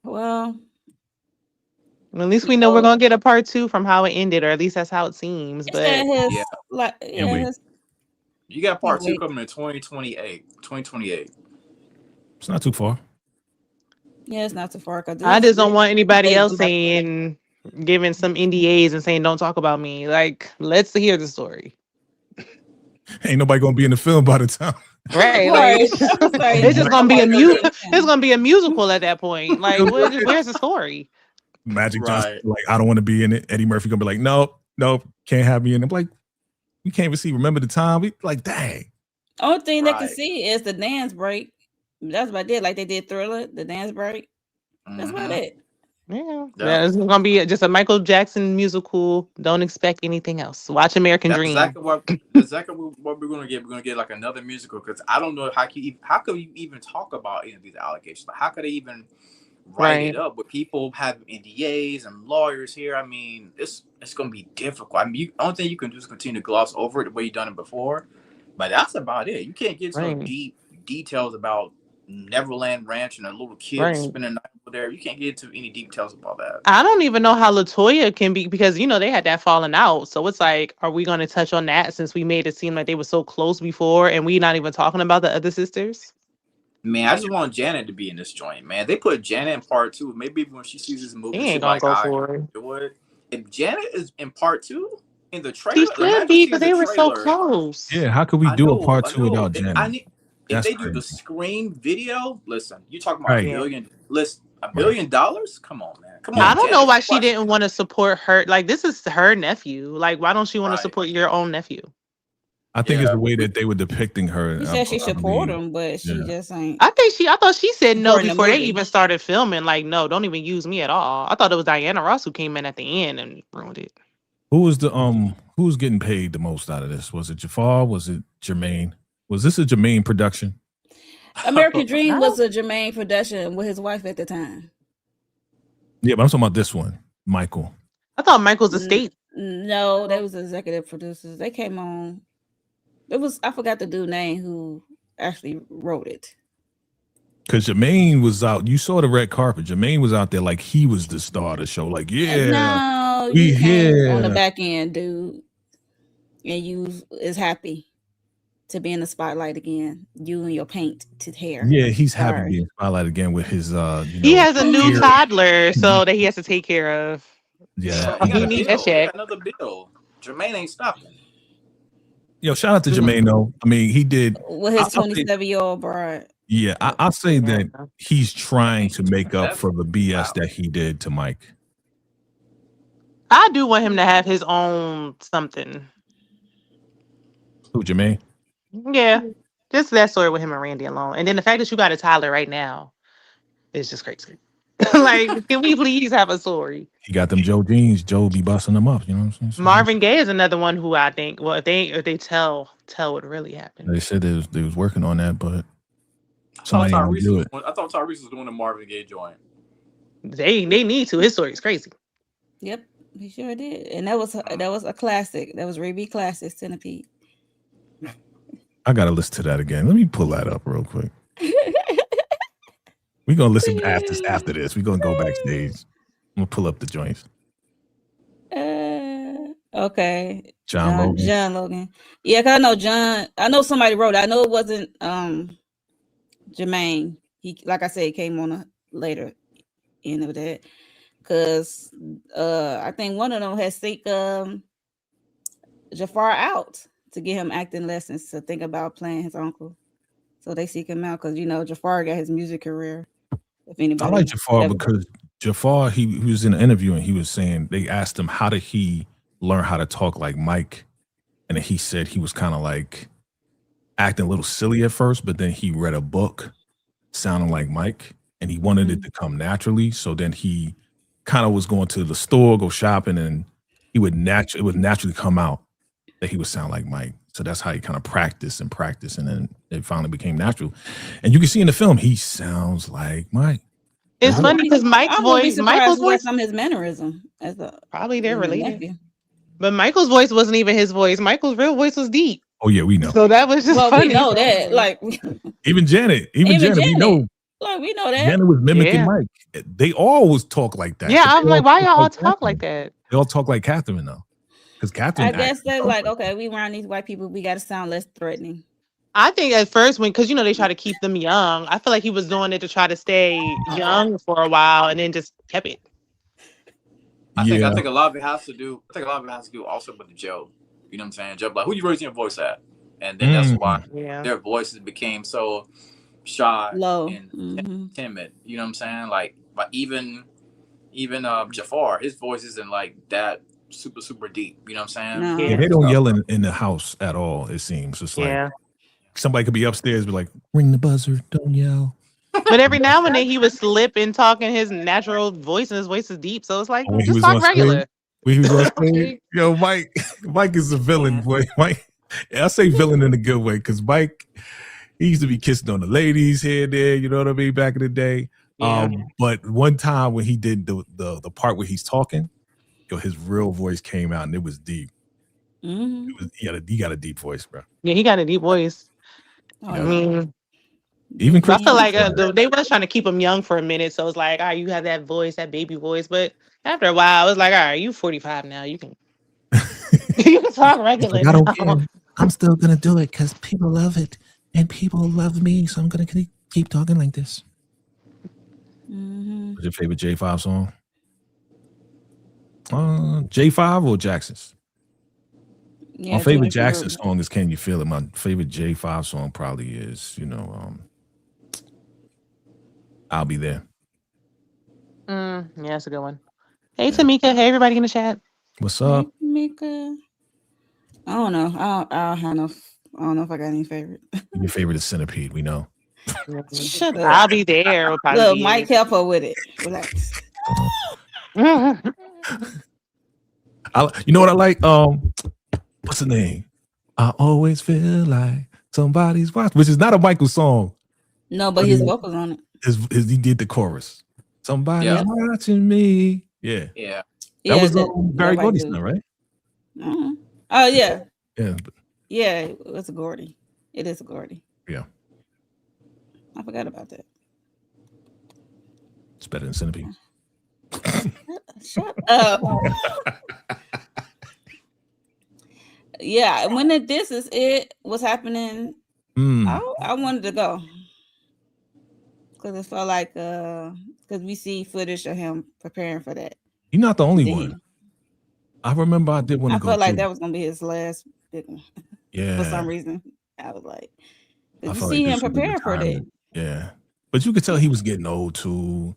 Well, at least we know we're gonna get a part 2 from how it ended, or at least that's how it seems. But you got part 2 coming in 2028. It's not too far. Yeah, it's not too far. I just don't want anybody else giving some NDAs and saying don't talk about me. Like, let's hear the story. Ain't nobody gonna be in the film by the time. Right. Like, it's just gonna be it's gonna be a musical at that point. Like, where's the story? Magic Johnson, like, I don't want to be in it. Eddie Murphy gonna be like, nope, can't have me in it. I'm like, we can't even see. Remember the time? We like, dang. Only thing they can see is the dance break. That's about it. Like they did Thriller, the dance break. That's about it. Yeah, it's gonna be just a Michael Jackson musical. Don't expect anything else. Watch American Dream. Exactly what we're gonna get. We're gonna get like another musical because I don't know how could you even talk about any of these allegations? Like, how could they even write it up with people having NDAs and lawyers here? I mean, it's gonna be difficult. I mean, only thing you can do is continue to gloss over it the way you've done it before, but that's about it. You can't get into deep details about Neverland Ranch and a little kid spending the night over there. You can't get into any details about that. I don't even know how LaToya can be, because they had that falling out. So it's like, are we going to touch on that since we made it seem like they were so close before and we not even talking about the other sisters? Man, I just want Janet to be in this joint, man. They put Janet in part 2. Maybe when she sees this movie, she's like, go for it. If Janet is in part 2 in the trailer, she should be, because they were so close. Yeah, how could we do a part 2 without Janet? If they do the Scream video, listen, you talking about $1 billion? Listen, $1 billion? Come on, man. Come on. I don't know why she didn't want to support her. Like, this is her nephew. Like, why don't you want to support your own nephew? I think it's the way that they were depicting her. She said she support him, but she just ain't. I thought she said no before they even started filming. Like, no, don't even use me at all. I thought it was Diana Ross who came in at the end and ruined it. Who was who's getting paid the most out of this? Was it Jaafar? Was it Jermaine? Was this a Jermaine production? American Dream was a Jermaine production with his wife at the time. Yeah, but I'm talking about this one, Michael. I thought Michael's estate. No, they was executive producers. They came on. I forgot the dude's name who actually wrote it. Because Jermaine was out. You saw the red carpet. Jermaine was out there like he was the star of the show. Like, yeah, No, we you came on the here. back end, dude, and you is happy to be in the spotlight again. You and your painted hair. Yeah, he's happy Sorry. being spotlighted again with his He has a new hair. toddler, so that he has to take care of. Yeah. He got He a needs bill. that He check. got another bill. Jermaine ain't stopping. Yo, shout out to Jermaine though. I mean, he did With his I'll say- 27-year-old bride. Yeah, I'll say that he's trying to make up That- for the BS wow. that he did to Mike. I do want him to have his own something. Who, Jermaine? Yeah, just that story with him and Randy alone. And then the fact that you got a toddler right now is just crazy. Like, can we please have a story? He got them Joe jeans. Joe be busting them up. You know what I'm saying? So Marvin Gaye is another one who I think, well, if they tell what really happened. they said they was working on that, but I somebody thought ain't do it. Tyrese was doing a Marvin Gaye joint. They need to. His story is crazy. Yep, he sure did. And that was a classic. That was Ray B classic, Centipede. I gotta listen to that again. Let me pull that up real quick. We're gonna listen after this. We're gonna go backstage. I'm gonna pull up the joints. Okay. John Logan. John Logan. Yeah, cause I know John. I know somebody wrote it. I know it wasn't Jermaine. He, like I said, he came on a later end of that. Cause I think one of them had seek Jaafar out to get him acting lessons to think about playing his uncle. So they seek him out because Jaafar got his music career. If anybody, I like Jaafar because Jaafar, he was in an interview and he was saying they asked him how did he learn how to talk like Mike, and then he said he was kind of like acting a little silly at first, but then he read a book sounding like Mike, and he wanted it to come naturally. So then he kind of was going to the store, go shopping, and it would naturally come out that he would sound like Mike. So that's how he kind of practiced, and then it finally became natural. And you can see in the film, he sounds like Mike. It's funny because Michael's voice, some of his mannerism as a probably they're related. nephew. But Michael's voice wasn't even his voice. Michael's real voice was deep. Oh yeah, we know. So that was just funny. We know that. Like even Janet, we know. Like we know that. Janet was mimicking Mike. They always talk like that. Yeah, I'm like, why y'all all talk like that? They all talk like Catherine though. Because Catherine, I guess they're like, okay, we around these white people, we got to sound less threatening. I think at first because they try to keep them young. I feel like he was doing it to try to stay young for a while, and then just kept it. I think a lot of it has to do. I think a lot of it has to do also with the Joe. You know what I'm saying? Joe, like, who you raising your voice at? And then that's why their voices became so shy, low, and timid. You know what I'm saying? Like even Jaafar, his voice isn't like that super deep. You know what I'm saying? No. Yeah, they don't yell in the house at all. It seems it's like somebody could be upstairs, be like, "Ring the buzzer, don't yell." But every now and then he would slip and talk in his natural voice, and his voice is deep. So it's like, just talk regular. When he was on stage, yo, Mike is a villain, boy. Mike, I say villain in a good way because Mike, he used to be kissing on the ladies here and there. You know what I mean? Back in the day. Yeah. But one time when he did the part where he's talking, his real voice came out and it was deep. He got a deep voice, bro. Yeah, he got a deep voice. I mean, even I feel like they was trying to keep him young for a minute, so it's like, all right, you have that voice, that baby voice. But after a while, it was like, all right, you 45 now, you can you can talk regular. Like, I don't care. I'm still gonna do it because people love it and people love me, so I'm gonna keep talking like this. What's your favorite J5 song? J5 or Jackson's? Yeah, my favorite Jackson song is "Can You Feel It." My favorite J5 song probably is, "I'll Be There." Yeah, that's a good one. Hey, Tamika. Hey, everybody in the chat. What's up, Tamika? I don't know. I don't know if I got any favorite. Your favorite is Centipede. We know. Shut up. I'll Be There. Look, Mike, help her with it. Relax. You know what I like? What's the name? I always feel like somebody's watching, which is not a Michael song. No, but his vocals on it. He did the chorus. Somebody's watching me. Yeah. That was Barry Gordy's son, right? Oh yeah. Yeah. Yeah, it's a Gordy. It is a Gordy. Yeah. I forgot about that. better than Centipede. Shut up. Yeah, when This Is It was happening, I wanted to go because it felt like because we see footage of him preparing for that. You're not the only one. I remember I did want to go. I felt like that was gonna be his last big one. Yeah. For some reason, I was like, I you see him preparing for that. Yeah, but you could tell he was getting old too.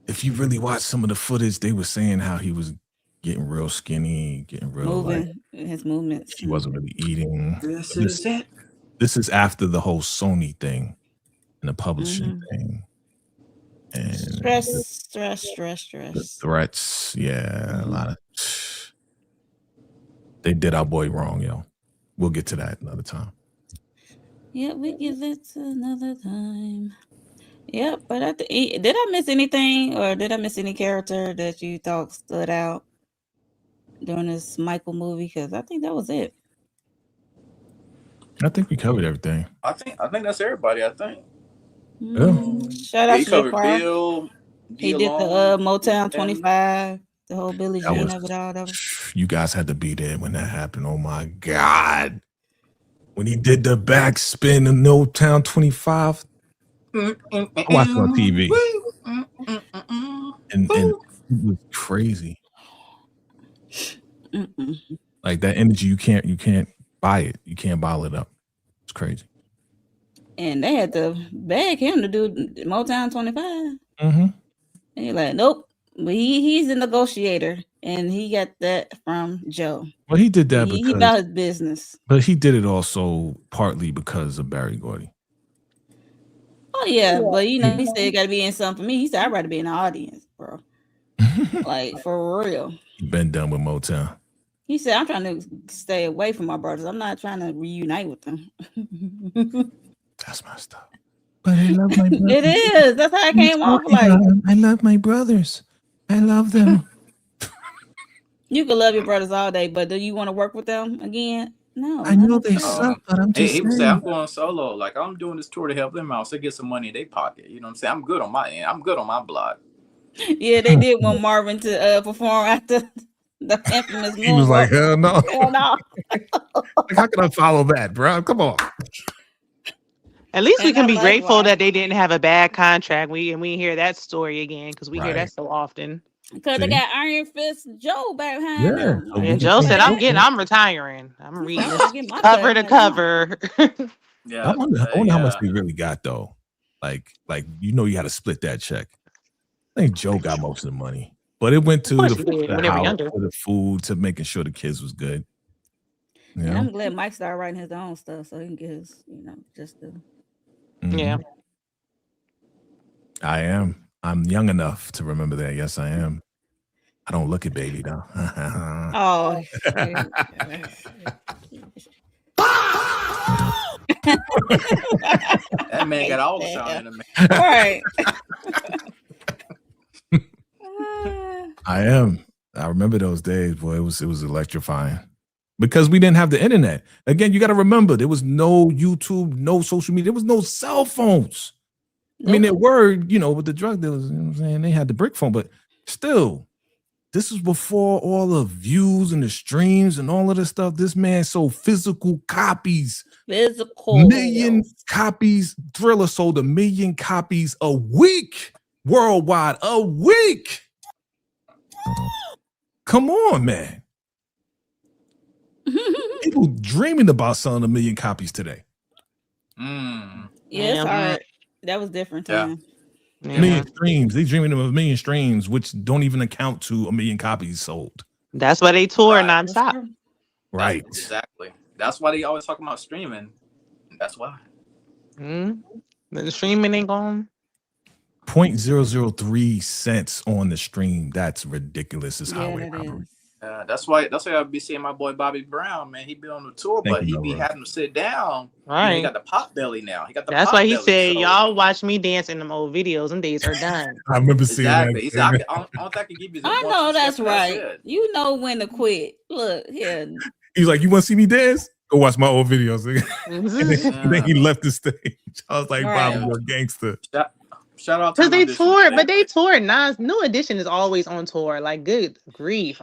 If you really watch some of the footage, they were saying how he was getting real skinny, getting real moving his movements. He wasn't really eating. This is it. This is after the whole Sony thing and the publishing thing. And stress. The threats, a lot of. They did our boy wrong, yo. We'll get to that another time. Yeah, we get that another time. Yeah, but did I miss anything, or did I miss any character that you thought stood out during this Michael movie? Because I think that was it. I think we covered everything. I think that's everybody. I think. Shout out to Jaafar. He did the Motown 25, the whole Billie Jean of it all. You guys had to be there when that happened. Oh my God. When he did the backspin in Motown 25. I watched it on TV. And it was crazy. Like that energy, you can't buy it. You can't bottle it up. It's crazy. And they had to beg him to do Motown 25. And he's like, nope. But he's a negotiator, and he got that from Joe. Well, he did that because he about his business. But he did it also partly because of Barry Gordy. Oh yeah, but he said it got to be in something for me. He said I'd rather be in the audience, bro. Like for real. He been done with Motown. He said I'm trying to stay away from my brothers. I'm not trying to reunite with them. That's messed up. But I love my brothers. It is. That's how I came off. Like I love my brothers. I love them. You can love your brothers all day, but do you want to work with them again? No. I know they suck, but I'm just he would say I'm going solo. Like I'm doing this tour to help them out, so they get some money in their pocket. You know what I'm saying? I'm good on my end. I'm good on my block. Yeah, they did want Marvin to perform after the infamous. He was like, hell no. Hell no. Like, how can I follow that, bro? Come on. At least we can be grateful that they didn't have a bad contract. We hear that story again because we hear that so often. Because they got Iron Fist Joe back behind them. And Joe said, I'm retiring. I'm reading this cover to cover. Yeah. I wonder how much they really got though. Like you had to split that check. I think Joe got most of the money. But it went to the house, to the food, to making sure the kids was good. And I'm glad Mike started writing his own stuff so he can get his, just the Yeah. I am. I'm young enough to remember that. Yes, I am. I don't look at baby though. Oh. That man got all the shine in him. Right. I am. I remember those days, boy. It was electrifying. Because we didn't have the internet. Again, you got to remember, there was no YouTube, no social media. There was no cell phones. Nope. I mean, there were, with the drug dealers, you know what I'm saying? They had the brick phone, but still, this was before all the views and the streams and all of this stuff. This man sold physical copies. Million copies. Thriller sold 1 million copies a week worldwide. A week. Come on, man. People dreaming about selling 1 million copies today. Yes, hard. That was different time. Yeah. 1 million streams. They dreaming of 1 million streams, which don't even account to 1 million copies sold. That's why they tour nonstop. Right. Exactly. That's why they always talk about streaming. That's why. The streaming ain't gone. 0.003 cents on the stream. That's ridiculous. It's highway robbery. That's why I'll be seeing my boy Bobby Brown, man. He be on the tour, but he be having to sit down. Right. He got the pot belly now. That's why he said, y'all watch me dance in them old videos. Them days are done. I remember seeing that. He said, I can give you I know that's right. You know when to quit. Look here. He's like, you want to see me dance? Go watch my old videos. And then he left the stage. I was like, Bobby, you're a gangster. Shout out to Because New they Edition toured, today. but they toured. Nas New Edition is always on tour. Like, good grief.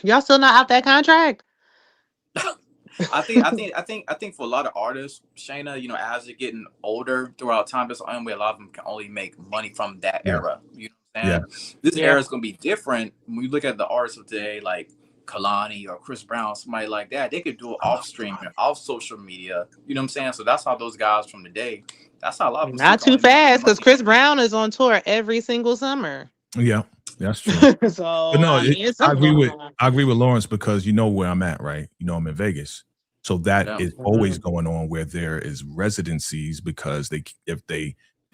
Y'all still not out that contract? I think for a lot of artists, Shayna, you know, as they're getting older throughout time, that's the only way a lot of them can only make money from that era. You know what I'm saying? This era is gonna be different. When you look at the artists of today, like Kalani or Chris Brown, somebody like that, they could do it off streaming, off social media. You know what I'm saying? So that's how those guys from the day. That's how a lot of them Not too fast, because Chris Brown is on tour every single summer. Yeah, that's true. So but no, I mean, I agree with Lawrence, because you know where I'm at, right? You know, I'm in Vegas. So that is always going on, where there is residencies, because they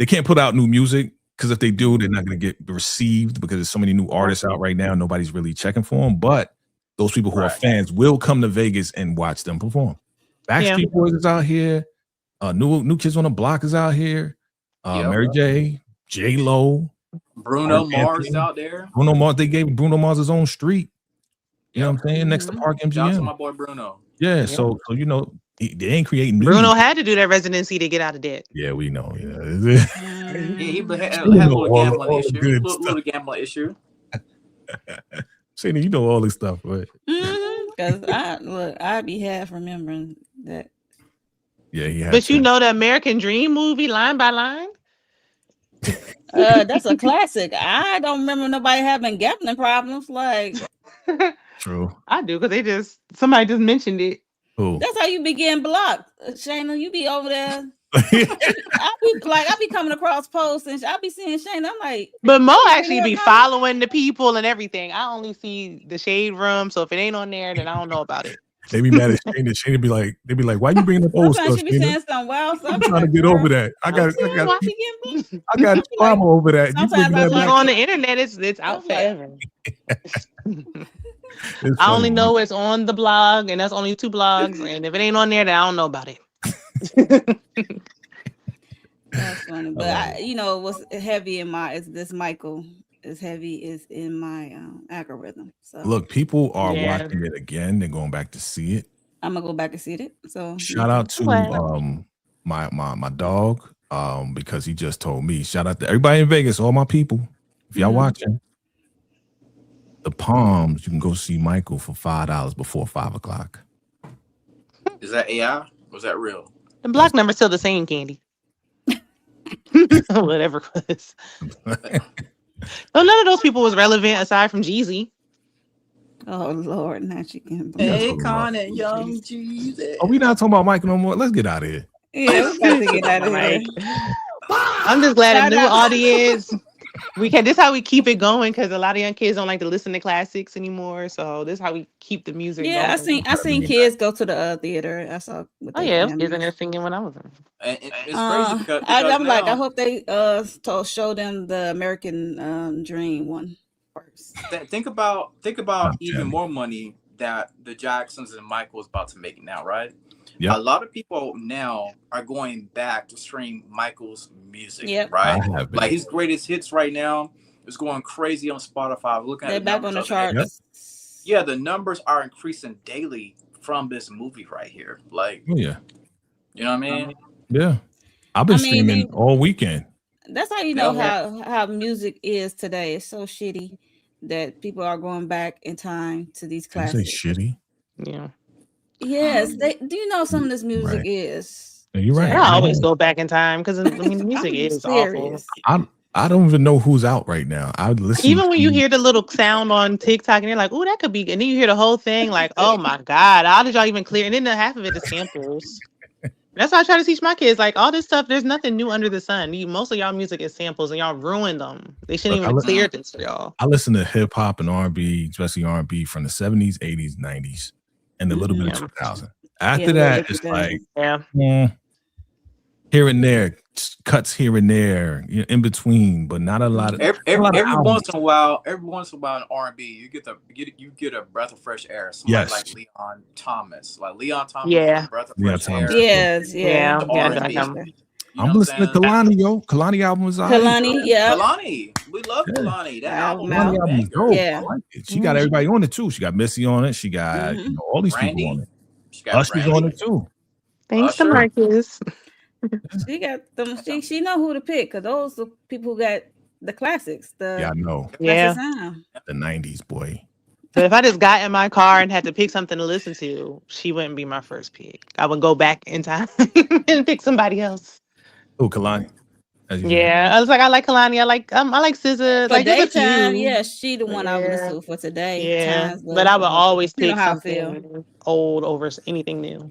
can't put out new music, because if they do, they're not going to get received, because there's so many new artists out right now. Nobody's really checking for them. But those people who are fans will come to Vegas and watch them perform. Backstreet Boys is out here. New Kids on the Block is out here. Mary J, J-Lo, Bruno Mars out there. Bruno Mars. They gave Bruno Mars his own street. You know what I'm saying? Next to Park MGM. Shout out to my boy Bruno. Yeah, so you know, they ain't creating new. Bruno had to do that residency to get out of debt. Yeah, we know. He had a little gambling issue. Shayna, you know all this stuff, right? Because I'd be half remembering that. Yeah, he had. But you know the American Dream movie, line by line. That's a classic. I don't remember nobody having gambling problems. Like, true. I do, because somebody just mentioned it. Who? That's how you be getting blocked, Shayna. You be over there. I be coming across posts and I be seeing Shayna. I'm like, but Mo actually be following the people and everything. I only see the Shade Room, so if it ain't on there, then I don't know about it. They be mad at Shayna. Shayna be like, why you bringing up old stuff? She be saying some wild stuff. I'm trying to get over that. I got trauma over that. Sometimes on the internet, it's out forever. I only know it's on the blog, and that's only 2 blogs. And if it ain't on there, then I don't know about it. That's funny, but you know what's heavy in my is Michael is heavy is in my algorithm. So look, people are watching it again. They're going back to see it. I'm gonna go back and see it. So shout out to my dog because he just told me. Shout out to everybody in Vegas, all my people. If y'all watching the Palms, you can go see Michael for $5 before 5 o'clock. Is that AI or is that real? The block number's still the same, Candy. Whatever it was. Well, none of those people was relevant aside from Jeezy. Oh Lord, now she can. Hey, Con and Young Jeezy. Are we not talking about Michael no more? Let's get out of here. Yeah, we got to get out of here. I'm just glad a new audience. This is how we keep it going, because a lot of young kids don't like to listen to classics anymore. So this is how we keep the music going. I seen kids go to the theater. I saw. Kids in there singing when I was in. And it's crazy because I'm like, I hope they show them the American Dream one first. Think about even more money that the Jacksons and Michael's about to make now, right? Yep. A lot of people now are going back to stream Michael's music, right? Like his greatest hits right now is going crazy on Spotify. Looking at back on the charts. Yeah, the numbers are increasing daily from this movie right here. Like, you know what I mean? Yeah, I've been streaming all weekend. That's how you know how music is today. It's so shitty that people are going back in time to these classics. Say shitty? Yeah. Yes, do you know some of this music is? You're right. I always go back in time because the music is awful. I don't even know who's out right now. I listen. Even when you hear the little sound on TikTok and you're like, "Oh, that could be," and then you hear the whole thing, like, "Oh my God, how did y'all even clear?" And then the half of it is samples. That's why I try to teach my kids, like, all this stuff. There's nothing new under the sun. Most of y'all music is samples, and y'all ruined them. They shouldn't even clear this for y'all. I listen to hip hop and R&B, especially R&B from the 70s, 80s, 90s, and a little bit of 2000. After that, it's like here and there, cuts here and there, in between, but not a lot of. Every once in a while, in R&B, you get a breath of fresh air. Somebody like Leon Thomas, breath of fresh air. Yes, I'm listening to Kalani, yo. Kalani album is out. Kalani, Kalani, we love Kalani. That album is dope. I like it. She got everybody on it too. She got Missy on it. She got all these people on it. Usher's on it too. Thanks to Marcus. She got them. She know who to pick because those are people who got the classics, Yeah, I the know. classic Yeah. sound. The 90s, boy. But if I just got in my car and had to pick something to listen to, she wouldn't be my first pick. I would go back in time and pick somebody else. Oh, Kalani, as usual. Yeah, I was like, I like Kalani. I like SZA. For Like, there's a daytime, few. yeah, she the one I would Yeah, listen to for today yeah. times. But But I would always you know pick how I feel. something old over anything new.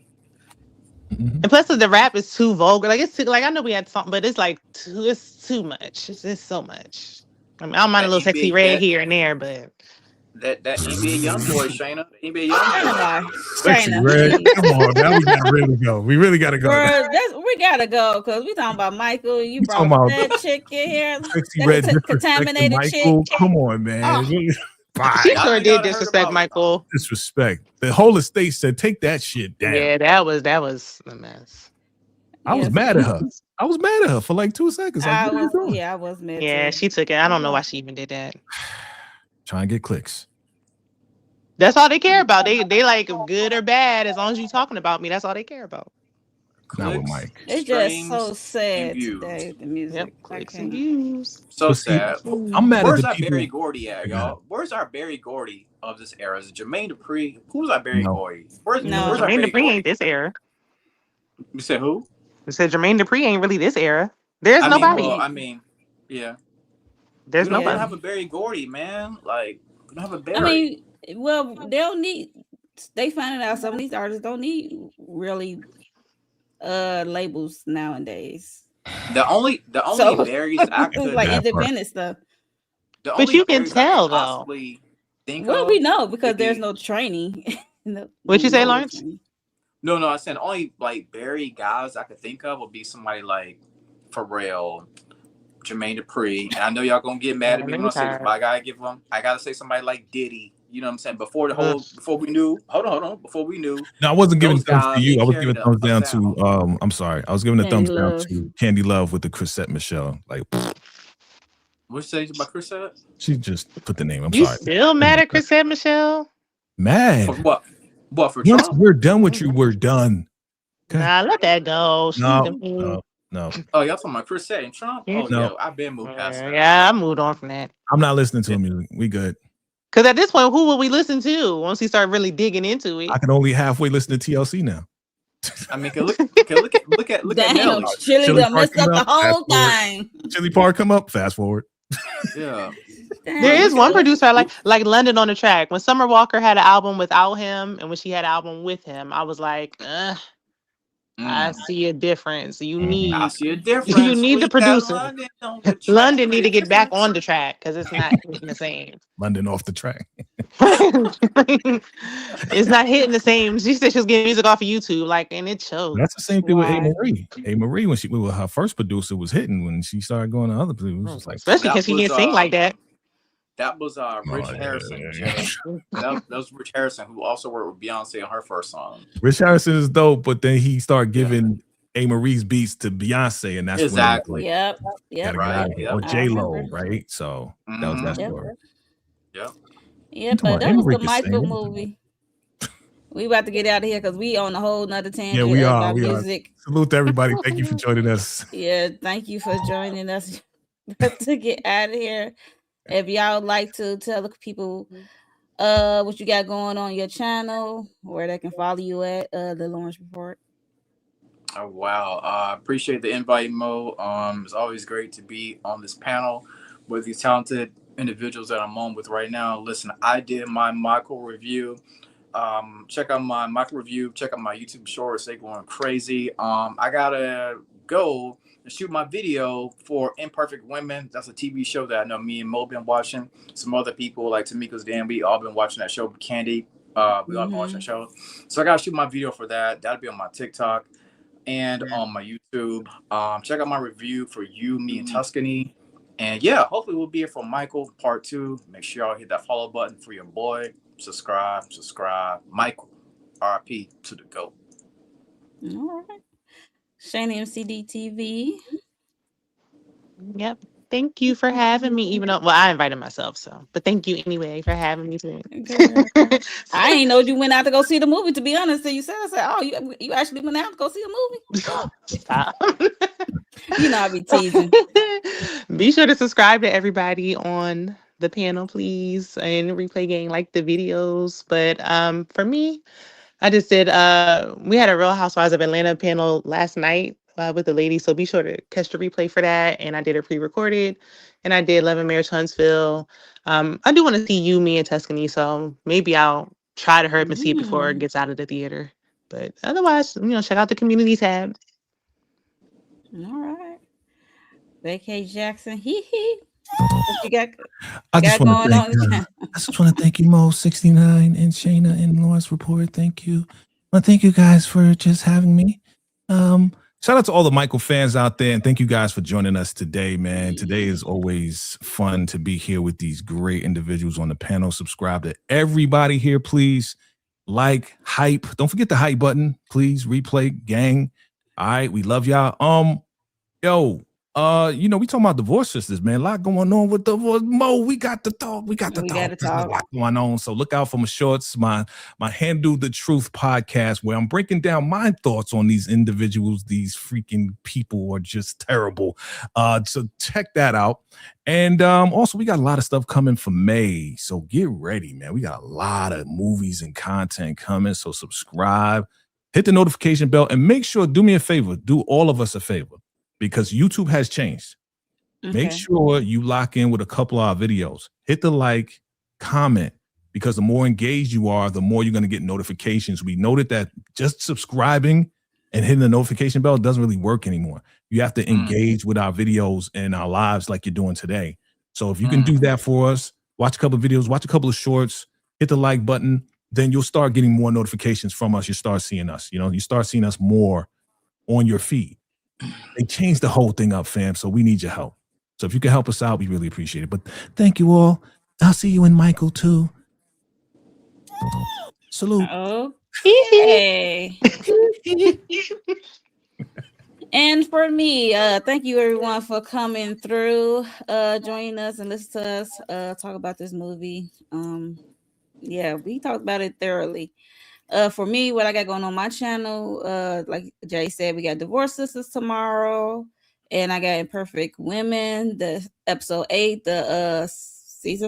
Mhm. And plus, the rap is too vulgar. Like it's too, like I know we had something, but it's like it's too much. It's so much. I mean, I don't mind a That little sexy NBA red that here and there, but that NBA young boy, Shayna. NBA young Shayna, boy. bye. Sexy Shayna, red. please. Come on, now we got to really go. We really got to go. Girl, we gotta go because we talking about Michael. You We talking brought about that chick in here, sexy that red disrespecting contaminated chick. Michael. Come on, man. Oh, she Bye. Y'all sure know y'all did done heard disrespect about Michael. Disrespect. The whole estate said, take that shit down. Yeah, that was a mess. I was yes, mad at her. I was mad at her for like 2 seconds. Like, what are you doing? I was mad Yeah, too. she took it. I don't know why she even did that. Trying to get clicks. That's all they care about. They like good or bad as long as you talking about me. That's all they care about. Not with clicks, Mike. It's just so streams, and sad views. today. The Yep, music, I clicks and can't. views. So But see, sad. I'm mad at Where's the our Barry people. Gordy at, I got it. y'all? Where's our Barry Gordy of this era? Is it Jermaine Dupri? Who's our Barry No. Gordy? Where's No, our Jermaine Barry Dupri Gordy? ain't this era. You said who? I said Jermaine Dupri ain't really this era. There's I mean, nobody. well, I mean, yeah. There's We don't yeah. have nobody. a Barry Gordy, man. Like we don't have a I Barry. mean, well, they'll need. They finding out some of these artists don't need really labels nowadays. The only So Barrys I could like That part. independent stuff. the But only you can Barrys I could tell though. possibly think Well, we of know because would there's be no training. no, What'd you say, no Lawrence? training. no. I said only like Barry guys I could think of would be somebody like Pharrell, Jermaine Dupri, and I know y'all gonna get mad at me when I say this, but I gotta say somebody like Diddy. You know what I'm saying? Before we knew, hold on, before we knew, No, I wasn't giving those thumbs to guys, they you. I was carried giving thumbs a down sound. to I'm sorry. I was giving a Candy thumbs down Love. to Candy Love with the Chrisette Michelle. Like What you say about Chris said? she just put the name. I'm You sorry. still mad at Chrisette Michelle? For Mad. what? What for Once Trump? we're done with you, we're done. Okay. Nah, let that go. She No, the mean. no. Oh, y'all talking about Chris and Trump? Yeah. Oh No. yeah, I've been moved past that. Yeah, I moved on from that. I'm not listening to him. We good. Because at this point, who will we listen to once he start really digging into it? I can only halfway listen to TLC now. I mean, look at Damn, Nelly. Chili Chili done messed Park up the come up, whole fast thing. Chili Park come up. Fast forward. Yeah. Damn, There is one Chili. producer I like London on the Track. When Summer Walker had an album without him, and when she had an album with him, I was like, I see a difference. You Mhm. need I see a difference. you need the We got producer. London on the track. London need to get back on the track because it's not hitting the same. London off the track. It's not hitting the same. She said she was getting music off of YouTube, like, and it shows. That's the same thing with A. Why? Marie. A. Marie, when her first producer was hitting, when she started going to other people, it was just like, Especially because she can't sing like that. That was Rich Oh, yeah, Harrison. yeah. Jay. That was Rich Harrison, who also worked with Beyonce on her first song. Rich Harrison is dope, but then he started giving A. Marie's beats to Beyonce, and that's Exactly. Yep. when Yep. Right, or I J Lo, remember. right? So that was that Mhm. story. Yep. Yeah, Come on, but that was Avery the can Michael sing. movie. We about to get out of here because we on a whole nother tangent Yeah, we are. about We are. music. Salute to everybody. Thank you for joining us. Yeah, thank you for joining us to get out of here. If y'all would like to tell the people what you got going on your channel, where they can follow you at the Lawrence Report. Oh wow! Appreciate the invite, Mo. It's always great to be on this panel with these talented individuals that I'm on with right now. Listen, I did my Michael review. Check out my Michael review. Check out my YouTube shorts. They going crazy. I gotta go and shoot my video for Imperfect Women. That's a TV show that I know me and Mo been watching. Some other people like Tamika's Dan. We all been watching that show. Candy. We all been watching the show. So I gotta shoot my video for that. That'll be on my TikTok and on my YouTube. Check out my review for You, Me, and Tuscany. And yeah, hopefully we'll be here for Michael part 2. Make sure y'all hit that follow button for your boy. Subscribe. Michael, RP to the GOAT. All right. Shani MCD TV. Yep. Thank you for having me. Even though, well, I invited myself, so. But thank you anyway for having me today. Girl, I ain't know you went out to go see the movie. To be honest, till you said, I said, "Oh, you actually went out to go see a movie." Stop. You know, I be teasing. Be sure to subscribe to everybody on the panel, please, and replay gang like the videos. But for me, I just did we had a Real Housewives of Atlanta panel last night with the ladies. So be sure to catch the replay for that. And I did it pre-recorded. And I did Love and Marriage Huntsville. I do want to see You, Me, and Tuscany. So maybe I'll try to hurry up and see it before it gets out of the theater. But otherwise, check out the community tab. All right. Vacay Jackson. Hee hee. What you got? I just want going to thank. I just want to thank you, Mo69 and Shayna and Lawrence Report. Thank you. Well, thank you guys for just having me. Shout out to all the Michael fans out there, and thank you guys for joining us today, man. Today is always fun to be here with these great individuals on the panel. Subscribe to everybody here, please. Like, hype. Don't forget the hype button, please. Replay gang. All right, we love y'all. Yo, we talking about divorce sisters, man. A lot going on with divorce. Mo, we got to talk. We got to talk. There's a lot going on. So look out for my shorts, my Handle the Truth podcast, where I'm breaking down my thoughts on these individuals. These freaking people are just terrible. So check that out. And also we got a lot of stuff coming for May. So get ready, man. We got a lot of movies and content coming. So subscribe, hit the notification bell, and make sure, do me a favor, do all of us a favor. Because YouTube has changed. Okay. Make sure you lock in with a couple of our videos. Hit the like, comment, because the more engaged you are, the more you're going to get notifications. We noted that just subscribing and hitting the notification bell doesn't really work anymore. You have to engage with our videos and our lives like you're doing today. So if you can do that for us, watch a couple of videos, watch a couple of shorts, hit the like button, then you'll start getting more notifications from us. You start seeing us. You start seeing us more on your feed. They changed the whole thing up, fam. So we need your help. So if you can help us out, we really appreciate it. But thank you all. I'll see you in Michael too. Salute. Okay. And for me, thank you everyone for coming through, joining us and listen to us talk about this movie. Yeah, we talked about it thoroughly. For me, what I got going on my channel, like Jay said, we got Divorce Sisters tomorrow, and I got Imperfect Women, the episode 8, the series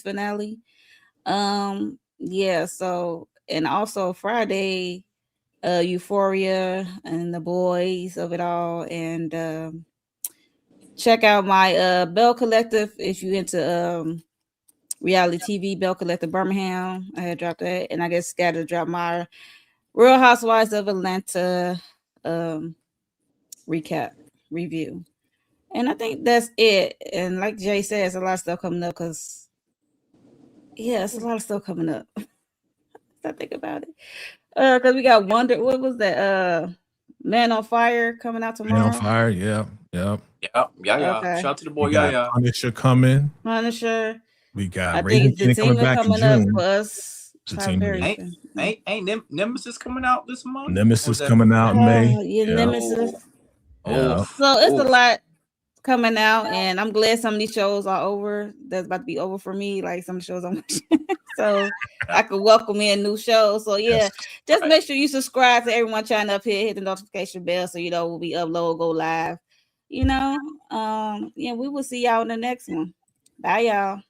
finale. Yeah, so, and also Friday, Euphoria and the boys of it all, and check out my Bell Collective if you into reality TV, Bell Collective Birmingham. I had dropped that, and I guess got to drop my Real Housewives of Atlanta recap review. And I think that's it. And like Jay says, a lot of stuff coming up because, yeah, it's a lot of stuff coming up. I think about it. Because we got what was that? Man on Fire coming out tomorrow. Man on Fire, yeah. Okay. Shout out to the boy, yeah. Punisher coming. Punisher. We got I think the team coming up for us. Ain't Nemesis coming out this month? Nemesis coming out in May. Yeah, Nemesis. Yeah. So it's a lot coming out, and I'm glad some of these shows are over. That's about to be over for me. Like some shows I'm watching. So I could welcome in new shows. So yeah, just make sure you subscribe to everyone channel up here, hit the notification bell so you know when we upload, go live. Yeah, we will see y'all in the next one. Bye, y'all.